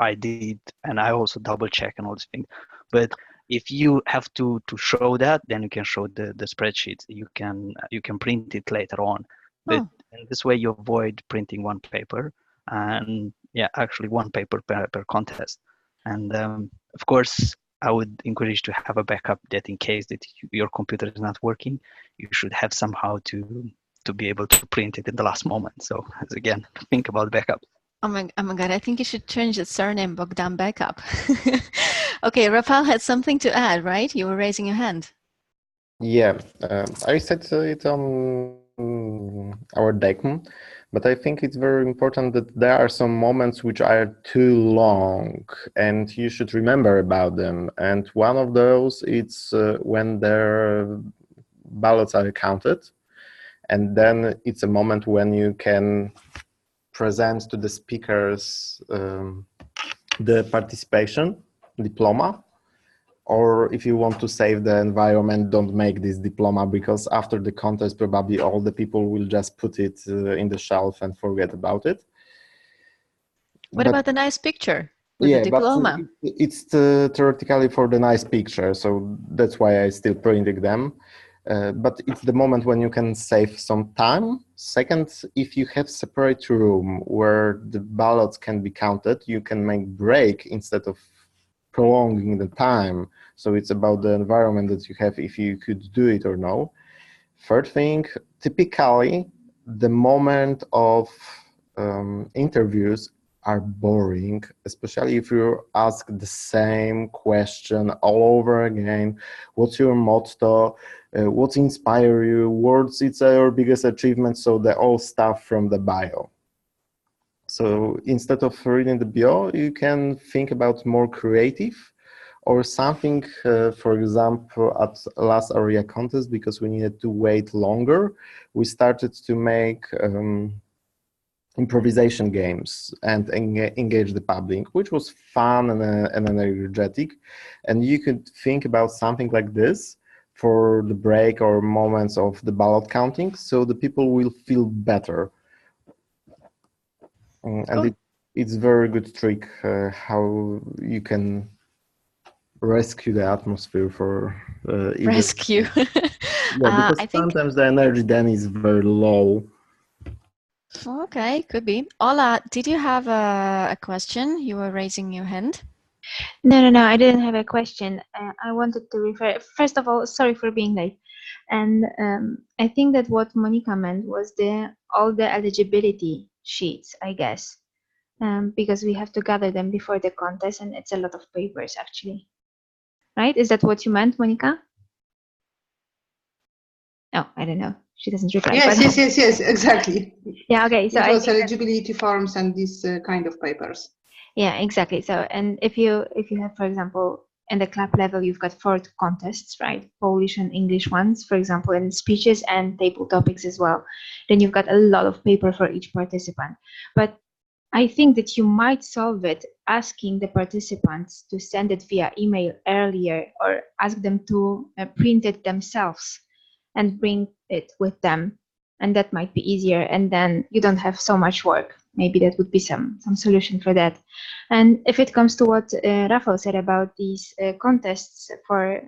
I did, and I also double check and all these things. But if you have to show that, then you can show the spreadsheet. You can print it later on. But in this way, you avoid printing one paper, and actually one paper per contest. And of course, I would encourage to have a backup, that in case that your computer is not working, you should have somehow to be able to print it in the last moment. So again, think about backup. Oh my God, I think you should change the surname Bogdan Backup. Okay, Rafael had something to add, right? You were raising your hand. Yeah, I said it on our DECM, but I think it's very important that there are some moments which are too long and you should remember about them. And one of those is when their ballots are counted. And then it's a moment when you can present to the speakers the participation diploma. Or if you want to save the environment, don't make this diploma, because after the contest, probably all the people will just put it in the shelf and forget about it. What about the nice picture with the diploma? But it's theoretically for the nice picture, so that's why I still printing them. But it's the moment when you can save some time. Second, if you have separate room where the ballots can be counted, you can make break instead of prolonging the time. So it's about the environment that you have, if you could do it or no. Third thing, typically the moment of interviews are boring, especially if you ask the same question all over again. What's your motto? What inspires you? What's your biggest achievement? So the all stuff from the bio. So instead of reading the bio, you can think about more creative or something. For example, at last area contest, because we needed to wait longer, we started to make improvisation games and engage the public, which was fun and energetic. And you could think about something like this, for the break or moments of the ballot counting, so the people will feel better. And it's very good trick how you can rescue the atmosphere for rescue. Yeah, because I think sometimes the energy then is very low. okay, could be. Ola, did you have a question? You were raising your hand. No, I didn't have a question. I wanted to refer, first of all, sorry for being late. And I think that what Monica meant was all the eligibility sheets, I guess, because we have to gather them before the contest, and it's a lot of papers, actually. Right? Is that what you meant, Monica? Oh, I don't know. She doesn't reply. Yes, but... yes, exactly. Yeah, okay. So it I was think eligibility forms and these kind of papers. yeah, exactly. So, and if you have, for example, in the club level, you've got 4 contests, right? Polish and English ones, for example, and speeches and table topics as well. Then you've got a lot of paper for each participant. But I think that you might solve it asking the participants to send it via email earlier, or ask them to print it themselves and bring it with them. And that might be easier. And then you don't have so much work. Maybe that would be some solution for that. And if it comes to what Rafael said about these contests for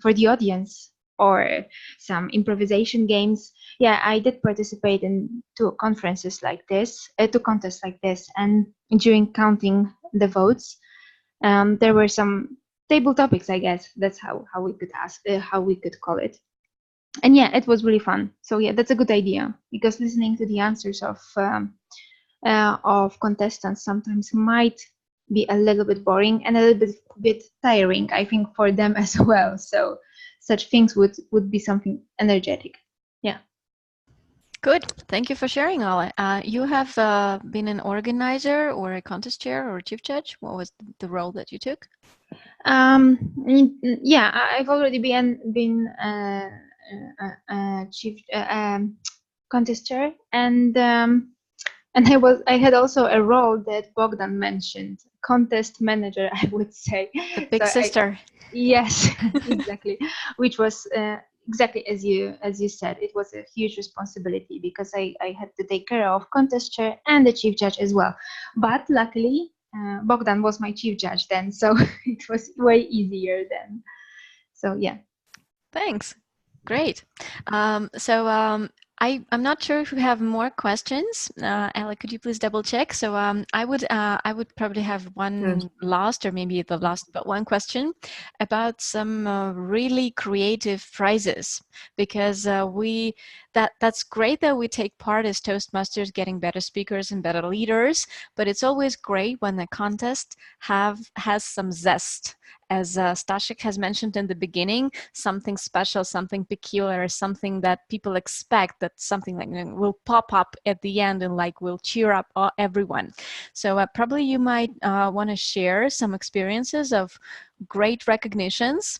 the audience or some improvisation games, yeah, I did participate in 2 conferences like this, 2 contests like this, and during counting the votes, there were some table topics, I guess. That's how we could how we could call it. And yeah, it was really fun. So yeah, that's a good idea, because listening to the answers of contestants sometimes might be a little bit boring and a little bit tiring, I think, for them as well. So such things would be something energetic. Yeah. Good. Thank you for sharing, Ola. You have been an organizer or a contest chair or a chief judge. What was the role that you took? Yeah, I've already been chief contest chair, and I had also a role that Bogdan mentioned, contest manager, I would say. The big sister. Yes, exactly. Which was exactly as you said. It was a huge responsibility, because I had to take care of contest chair and the chief judge as well. But luckily, Bogdan was my chief judge then, so it was way easier then. So yeah. Thanks. Great. I'm not sure if we have more questions. Ella, could you please double check? So I would probably have one last, or maybe the last but one question about some really creative prizes, because that's great that we take part as Toastmasters, getting better speakers and better leaders, but it's always great when the contest has some zest. As Staszek has mentioned in the beginning, something special, something peculiar, something that people expect, that something like will pop up at the end and like will cheer up everyone. So probably you might want to share some experiences of great recognitions,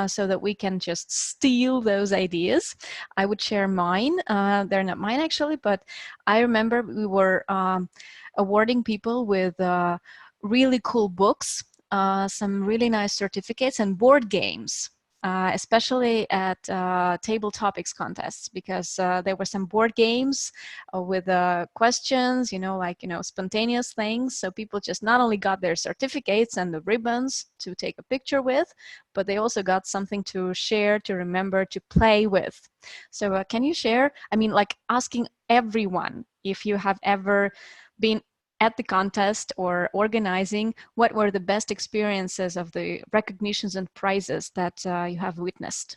so that we can just steal those ideas. I would share mine. They're not mine actually, but I remember we were awarding people with really cool books, some really nice certificates and board games, especially at table topics contests, because there were some board games with questions, spontaneous things. So people just not only got their certificates and the ribbons to take a picture with, but they also got something to share, to remember, to play with. So can you share, like asking everyone, if you have ever been at the contest or organizing, what were the best experiences of the recognitions and prizes that you have witnessed?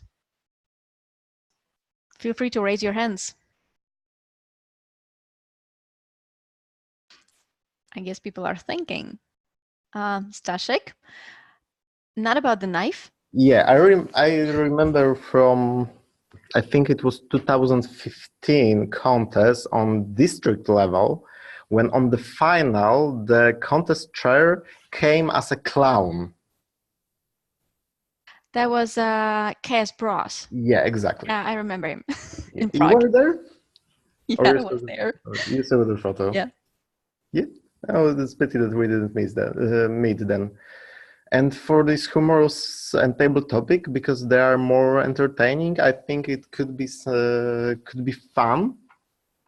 Feel free to raise your hands. I guess people are thinking. Staszek, not about the knife? Yeah, I remember from, I think it was 2015 contest on district level, when on the final, the contest chair came as a clown. That was K.S. Bros. Yeah, exactly. Yeah, I remember him in You Prague. were there? Yeah, I was there. You saw the photo? Yeah. Yeah. Oh, it's pity that we didn't meet then. And for this humorous and table topic, because they are more entertaining, I think it could be fun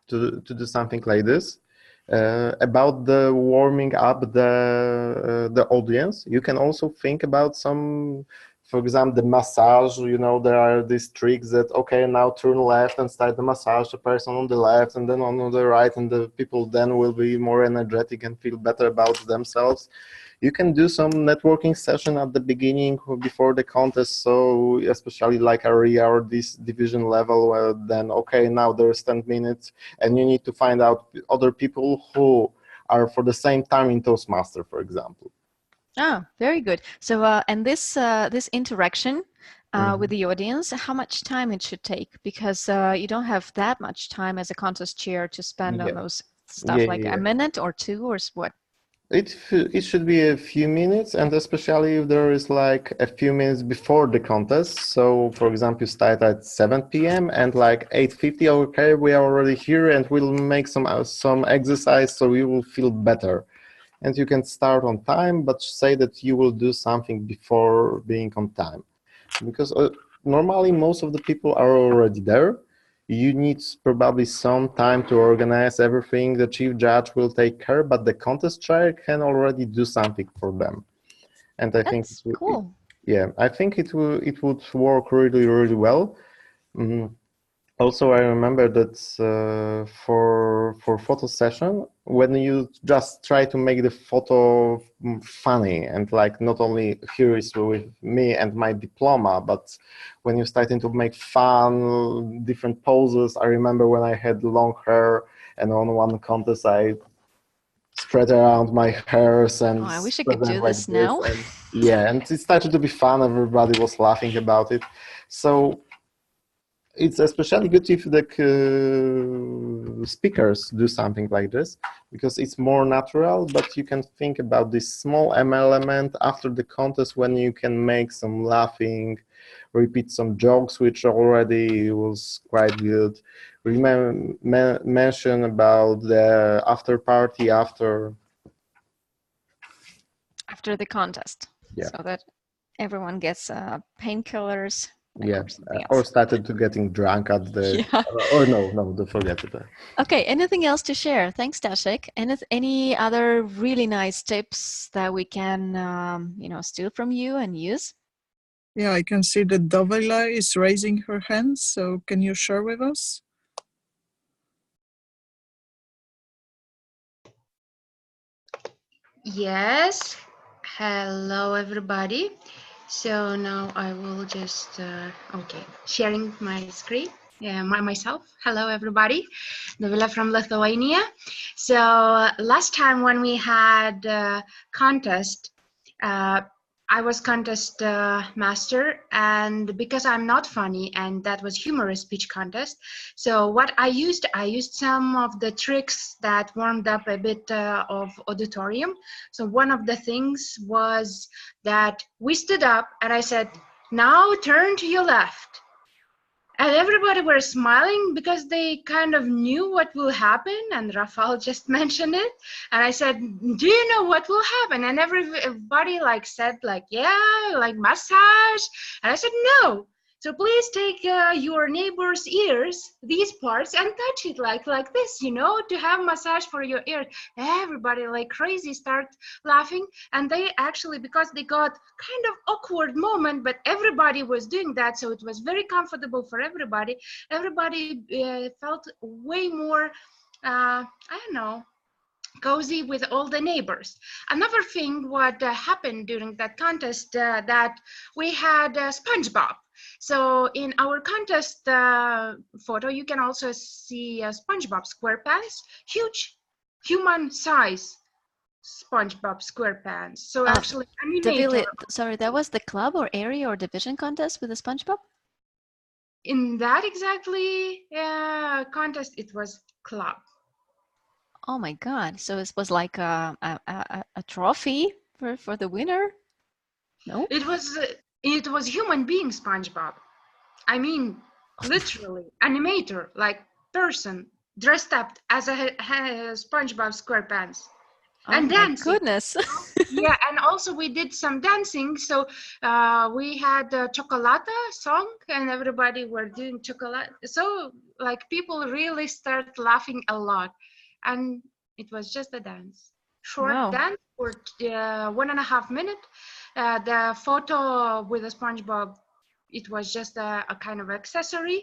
to do something like this. About the warming up the audience, you can also think about some, for example, the massage. You know, there are these tricks that, okay, now turn left and start the massage, the person on the left and then on the right, and the people then will be more energetic and feel better about themselves. You can do some networking session at the beginning or before the contest, so especially like area or this division level, where then, okay, now there's 10 minutes and you need to find out other people who are for the same time in Toastmaster, for example. Oh, very good. So, and this interaction with the audience, how much time it should take? Because you don't have that much time as a contest chair to spend on those stuff, like a minute or two, or what? It should be a few minutes, and especially if there is like a few minutes before the contest. So, for example, you start at 7 p.m. and like 8:50, okay, we are already here, and we'll make some exercise, so you will feel better. And you can start on time, but say that you will do something before being on time, because normally most of the people are already there. You need probably some time to organize everything. The chief judge will take care, but the contest chair can already do something for them. And I think cool. I think it would work really, really well. Also, I remember that for photo session, when you just try to make the photo funny and like not only here is with me and my diploma, but when you starting to make fun, different poses. I remember when I had long hair and on one contest I spread around my hairs and I wish I could do this now. And it started to be fun. Everybody was laughing about it. So it's especially good if the speakers do something like this, because it's more natural, but you can think about this small element after the contest when you can make some laughing, repeat some jokes, which already was quite good. Mention about the after party after the contest, so that everyone gets painkillers. Or started to getting drunk at the or no, don't forget it. Okay, anything else to share? Thanks, Dashik. Any other really nice tips that we can steal from you and use? Yeah, I can see that Dovila is raising her hand, so can you share with us? Yes, hello everybody. So now I will just sharing my screen. Myself. Hello everybody, Dovila from Lithuania. So last time when we had contest, I was contest master, and because I'm not funny, and that was humorous speech contest. So what I used some of the tricks that warmed up a bit of auditorium. So one of the things was that we stood up and I said, now turn to your left. And everybody were smiling because they kind of knew what will happen, and Rafael just mentioned it. And I said, do you know what will happen? And everybody said like massage. And I said, no. So please take your neighbor's ears, these parts, and touch it like this, to have massage for your ears. Everybody like crazy start laughing, and they actually, because they got kind of awkward moment, but everybody was doing that, so it was very comfortable for everybody. Everybody felt way more, I don't know, cozy with all the neighbors. Another thing what happened during that contest, that we had SpongeBob. So in our contest photo, you can also see SpongeBob SquarePants, huge human size SpongeBob SquarePants. So actually, animator. Sorry, that was the club or area or division contest with the SpongeBob? In that exactly contest, it was club. Oh my God! So it was like a trophy for the winner? No. It was human being SpongeBob. I mean, literally animator, like person dressed up as a SpongeBob SquarePants. And dancing. Goodness. Yeah, and also we did some dancing. So we had a Chocolata song, and everybody were doing chocolate. So like people really start laughing a lot, and it was just a dance, short Wow. dance for 1.5 minutes. The photo with the SpongeBob, it was just a kind of accessory.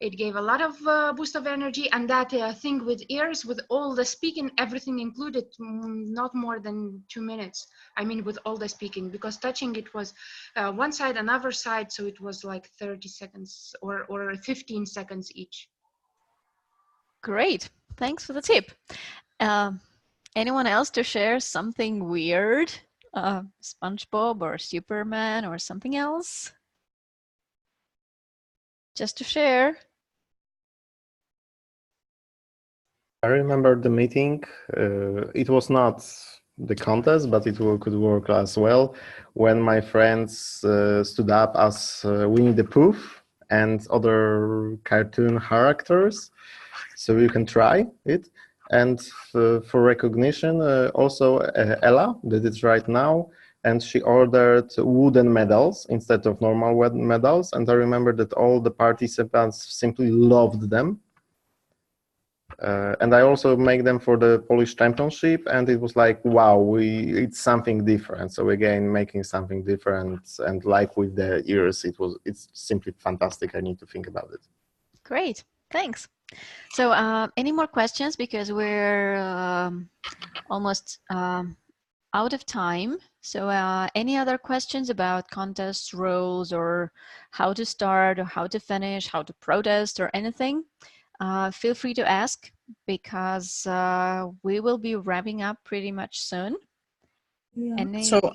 It gave a lot of boost of energy, and that thing with ears, with all the speaking, everything included, not more than 2 minutes. I mean, with all the speaking, because touching it was one side, another side, so it was like 30 seconds or 15 seconds each. Great. Thanks for the tip. Anyone else to share something weird? SpongeBob or Superman or something else? Just to share. I remember the meeting. It was not the contest, but it could work as well. When my friends stood up as Winnie the Pooh and other cartoon characters, so you can try it. And for recognition, also Ella did it right now, and she ordered wooden medals instead of normal medals. And I remember that all the participants simply loved them. And I also make them for the Polish Championship, and it was like, wow, it's something different. So again, making something different, and like with the ears, it's simply fantastic. I need to think about it. Great, thanks. So any more questions? Because we're almost out of time. So any other questions about contests, rules, or how to start, or how to finish, how to protest, or anything? Feel free to ask, because we will be wrapping up pretty much soon. Yeah. So,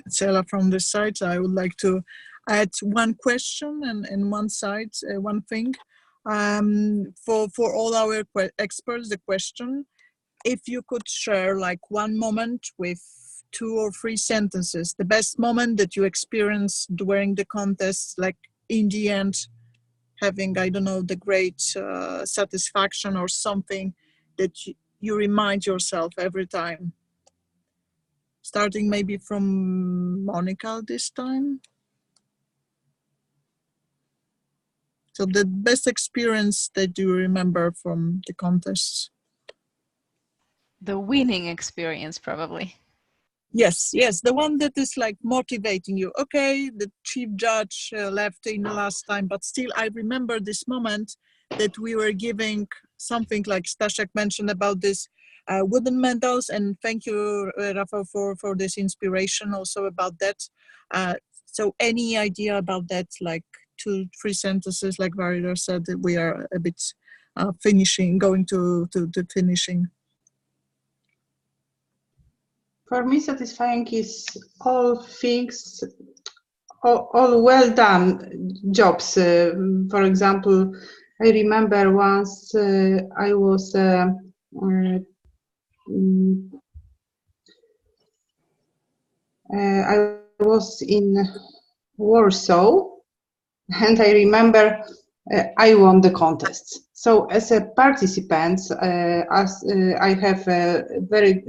Stella from this side, I would like to add one question and one side, one thing. For all our experts, the question, if you could share like one moment with 2 or 3 sentences, the best moment that you experienced during the contest, like in the end, having, I don't know, the great satisfaction or something that you remind yourself every time. Starting maybe from Monica this time. So the best experience that you remember from the contests. The winning experience, probably. Yes, the one that is like motivating you. Okay, the chief judge left in the last time, but still I remember this moment that we were giving something like Staszek mentioned about this wooden medals, and thank you, Rafa, for this inspiration also about that. So any idea about that, like 2-3 sentences, like Varida said, that we are a bit going to finishing. For me, satisfying is all things, all well done jobs. For example, I remember once I was in Warsaw, and I remember I won the contest. So as a participant, I have a very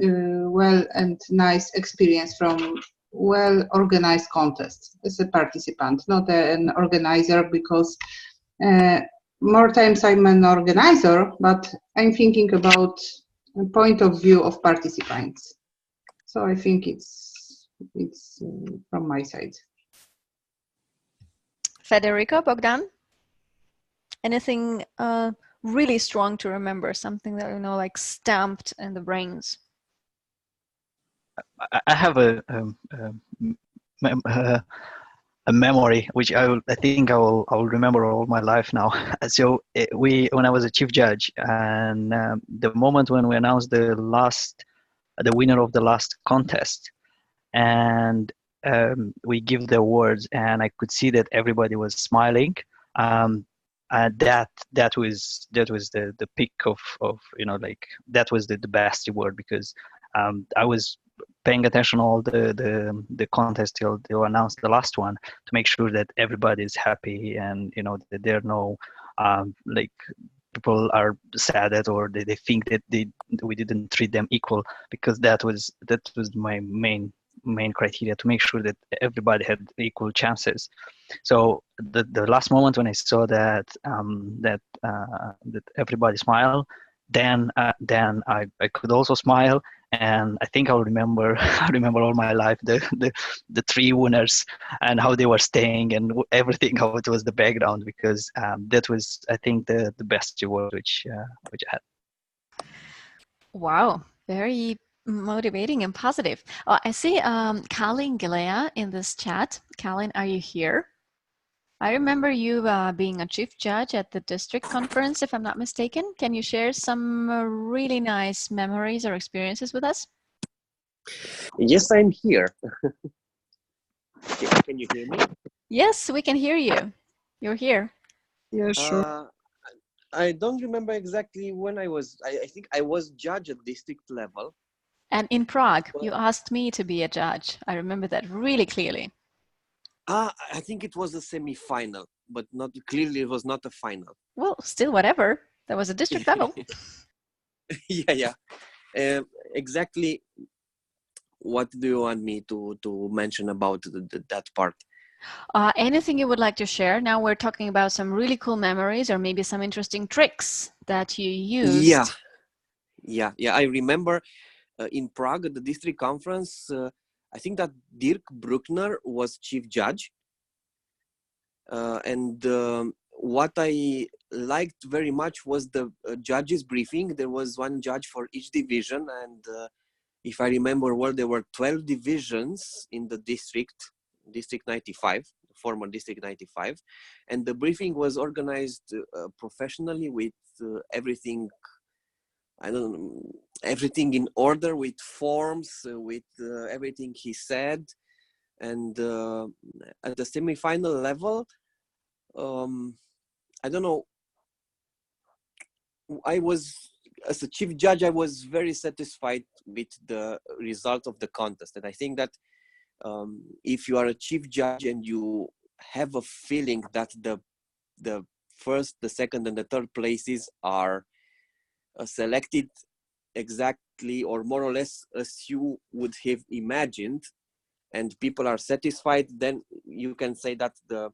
well and nice experience from well-organized contests as a participant, not an organizer, because more times I'm an organizer, but I'm thinking about a point of view of participants. So I think it's from my side. Federico, Bogdan? Anything really strong to remember, something that, you know, like stamped in the brains? I have a memory which I think I will remember all my life now. So when I was a chief judge, and the moment when we announced the winner of the last contest, and we give the awards, and I could see that everybody was smiling. That was the peak of you know, like, that was the best reward, because I was paying attention all the contest till they announced the last one, to make sure that everybody is happy, and you know that there are no like people are sad or they think that we didn't treat them equal, because that was my main criteria, to make sure that everybody had equal chances. So the last moment when I saw that that everybody smiled, then I could also smile, and I think I'll remember I remember all my life the three winners and how they were staying and everything, how it was the background, because that was, I think, the best reward which I had. Wow, very motivating and positive. Oh, I see Kalin Galea in this chat. Kalin, are you here? I remember you being a chief judge at the district conference, if I'm not mistaken. Can you share some really nice memories or experiences with us? Yes, I'm here. Can you hear me? Yes, we can hear you. You're here. Yeah, sure. I don't remember exactly when I was. I think I was judge at district level. And in Prague, you asked me to be a judge. I remember that really clearly. I think it was a semi-final, but not clearly. It was not a final. Well, still whatever. That was a district level. Yeah. Exactly. What do you want me to mention about that part? Anything you would like to share? Now we're talking about some really cool memories or maybe some interesting tricks that you used. Yeah. I remember in Prague at the district conference. I think that Dirk Bruckner was chief judge. And what I liked very much was the judges briefing. There was one judge for each division, and if I remember well, there were 12 divisions in the district 95, former district 95, and the briefing was organized professionally with everything. Everything in order, with forms, with everything he said. And at the semi-final level, I don't know, as a chief judge, I was very satisfied with the result of the contest. And I think that if you are a chief judge and you have a feeling that the first, the second, and the third places are selected exactly or more or less as you would have imagined, and people are satisfied, then you can say that the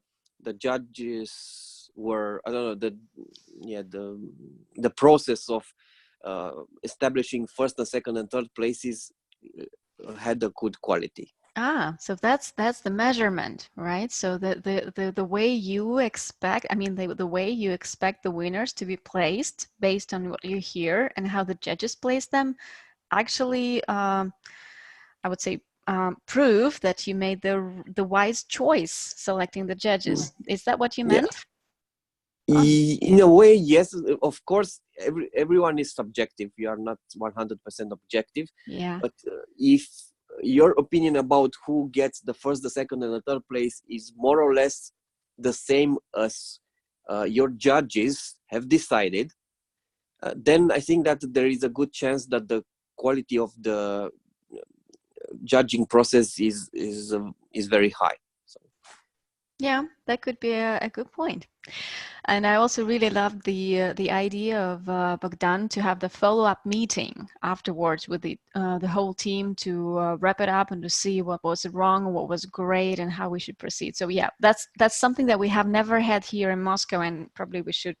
judges were, I don't know, the process of establishing first and second and third places had a good quality. So that's the measurement, right? So the way you expect, I mean, the way you expect the winners to be placed based on what you hear and how the judges place them, actually, I would say, prove that you made the wise choice selecting the judges. Is that what you meant? In a way, yes. Of course, everyone is subjective. You are not 100% objective. Yeah. But if your opinion about who gets the first, the second, and the third place is more or less the same as your judges have decided, then I think that there is a good chance that the quality of the judging process is very high. So. Yeah, that could be a good point. And I also really loved the idea of Bogdan to have the follow-up meeting afterwards with the whole team to wrap it up and to see what was wrong, what was great, and how we should proceed. So yeah, that's something that we have never had here in Moscow, and probably we should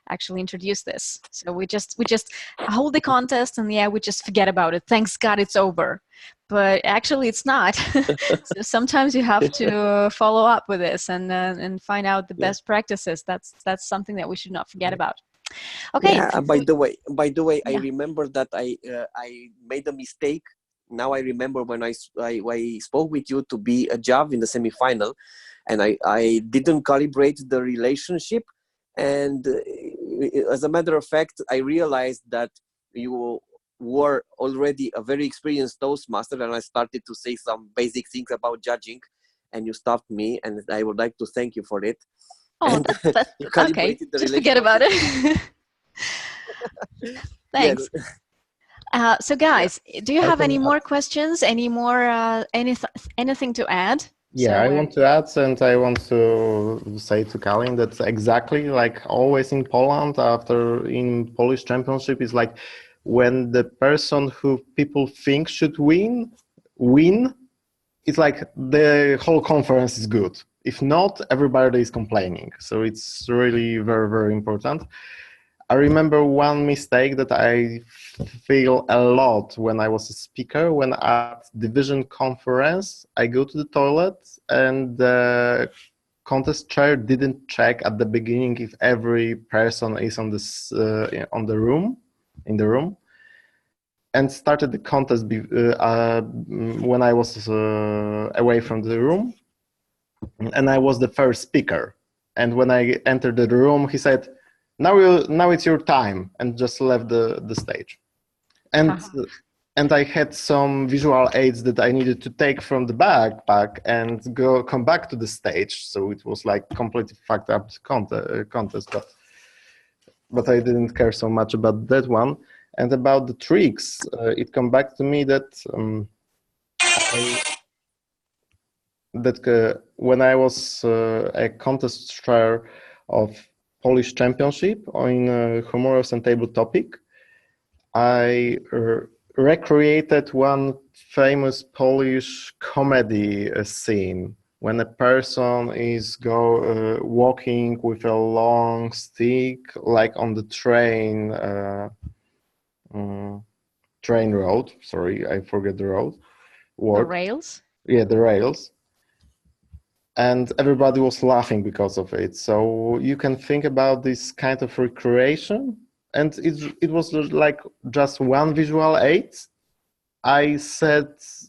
actually introduce this. So we just hold the contest, and yeah, we just forget about it. Thanks God it's over. But actually, it's not. So sometimes you have to follow up with this and find out the best practices. That's something that we should not forget about. Okay. Yeah. By the way, Yeah. I remember that I made a mistake. Now I remember when I spoke with you to be a JAV in the semifinal, and I didn't calibrate the relationship, and as a matter of fact, I realized that you were already a very experienced Toastmaster, and I started to say some basic things about judging, and you stopped me, and I would like to thank you for it. Oh, that's okay. Just forget about it. Thanks. So guys, do you have any more questions? Any more anything to add Yeah, I want to add, and I want to say to Kalin that exactly like always in Poland, after in Polish championship, is like when the person who people think should win, it's like the whole conference is good. If not, everybody is complaining. So it's really very, very important. I remember one mistake that I feel a lot when I was a speaker. When at division conference, I go to the toilet and the contest chair didn't check at the beginning if every person is on this in the room, and started the contest when I was away from the room, and I was the first speaker. And when I entered the room, he said, now it's your time, and just left the stage. And I had some visual aids that I needed to take from the backpack and come back to the stage. So it was like completely fucked up contest, but I didn't care so much about that one. And about the tricks, it come back to me that when I was a contest chair of Polish championship in humorous and table topic, I recreated one famous Polish comedy scene when a person is walking with a long stick, like on the train road. Sorry, I forget the road. The rails? Yeah, the rails. And everybody was laughing because of it. So you can think about this kind of recreation. And it was like just one visual aid. I said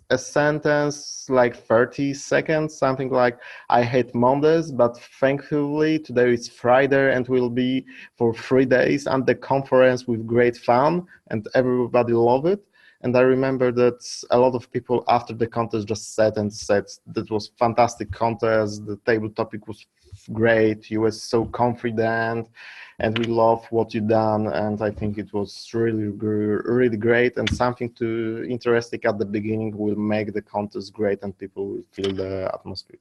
a sentence like 30 seconds, something like, I hate Mondays, but thankfully today is Friday and we'll be for 3 days at the conference with great fun, and everybody loved it. And I remember that a lot of people after the contest just said that was fantastic contest, the table topic was great, you were so confident, and we love what you done. And I think it was really, really great, and something interesting at the beginning will make the contest great and people will feel the atmosphere.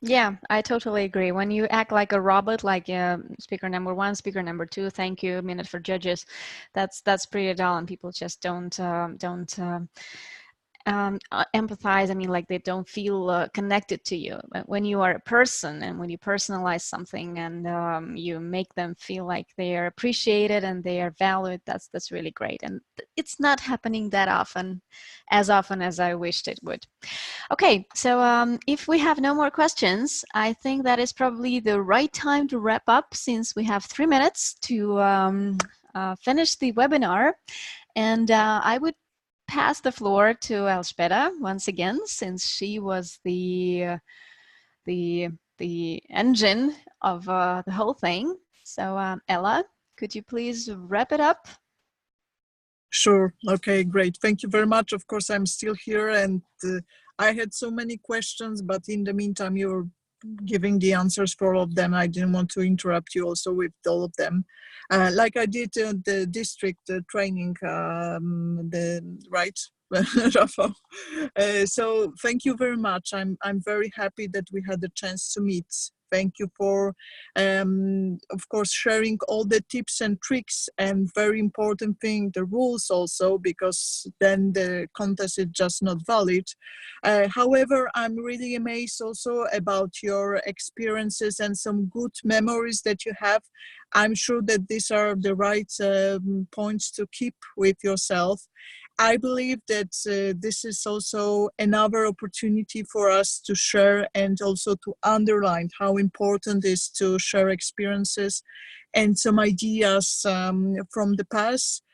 Yeah, I totally agree. When you act like a robot, like speaker number 1, speaker number 2, thank you, minute for judges, that's pretty dull, and people just don't empathize. I mean, like they don't feel connected to you. When you are a person and when you personalize something and you make them feel like they are appreciated and they are valued, that's really great. And it's not happening that often, as I wished it would. Okay, so if we have no more questions, I think that is probably the right time to wrap up, since we have 3 minutes to finish the webinar. And I would pass the floor to Elżbieta once again, since she was the engine of the whole thing. So Ella, could you please wrap it up? Sure. Okay, great. Thank you very much. Of course, I'm still here, and I had so many questions, but in the meantime, you're giving the answers for all of them. I didn't want to interrupt you also with all of them. Like I did the district training, right, Rafa? So thank you very much. I'm very happy that we had the chance to meet. Thank you for, of course, sharing all the tips and tricks, and very important thing, the rules also, because then the contest is just not valid. However, I'm really amazed also about your experiences and some good memories that you have. I'm sure that these are the right points to keep with yourself. I believe that this is also another opportunity for us to share and also to underline how important it is to share experiences and some ideas from the past.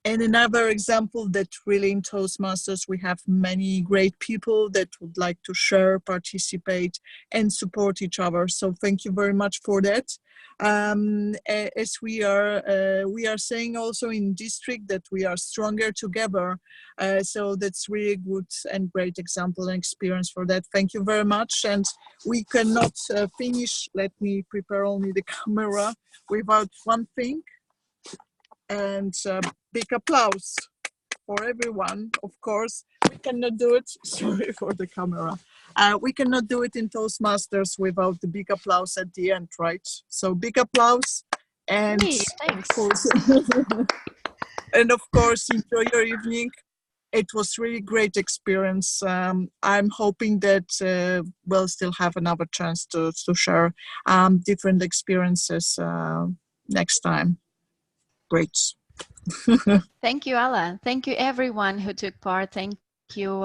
And another example that really in Toastmasters, we have many great people that would like to share, participate, and support each other. So thank you very much for that. As we are saying also in district that we are stronger together. So that's really good and great example and experience for that. Thank you very much. And we cannot finish, let me prepare only the camera, without one thing. And big applause for everyone. Of course, we cannot do it. Sorry for the camera. We cannot do it in Toastmasters without the big applause at the end, right? So big applause, and Hey, thanks. and of course, enjoy your evening. It was really great experience. I'm hoping that we'll still have another chance to share different experiences next time. Great. Thank you, Ala. Thank you, everyone who took part. Thank you,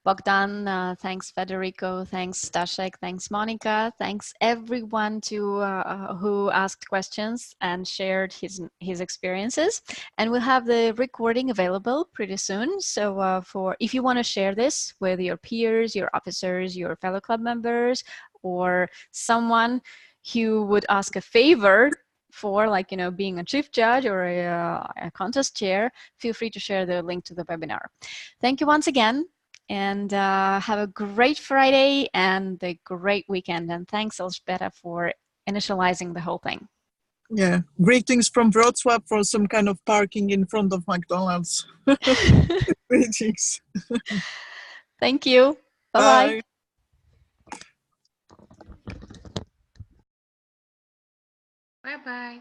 Bogdan. Thanks, Federico. Thanks, Staszek. Thanks, Monica. Thanks, everyone who asked questions and shared his experiences. And we'll have the recording available pretty soon. So if you want to share this with your peers, your officers, your fellow club members, or someone who would ask a favor for, like, being a chief judge or a contest chair, feel free to share the link to the webinar. Thank you once again, and have a great Friday and a great weekend. And thanks, Elżbieta, for initializing the whole thing. Yeah, greetings from Wrocław for some kind of parking in front of McDonald's. Greetings. Thank you. Bye-bye. Bye. Bye-bye.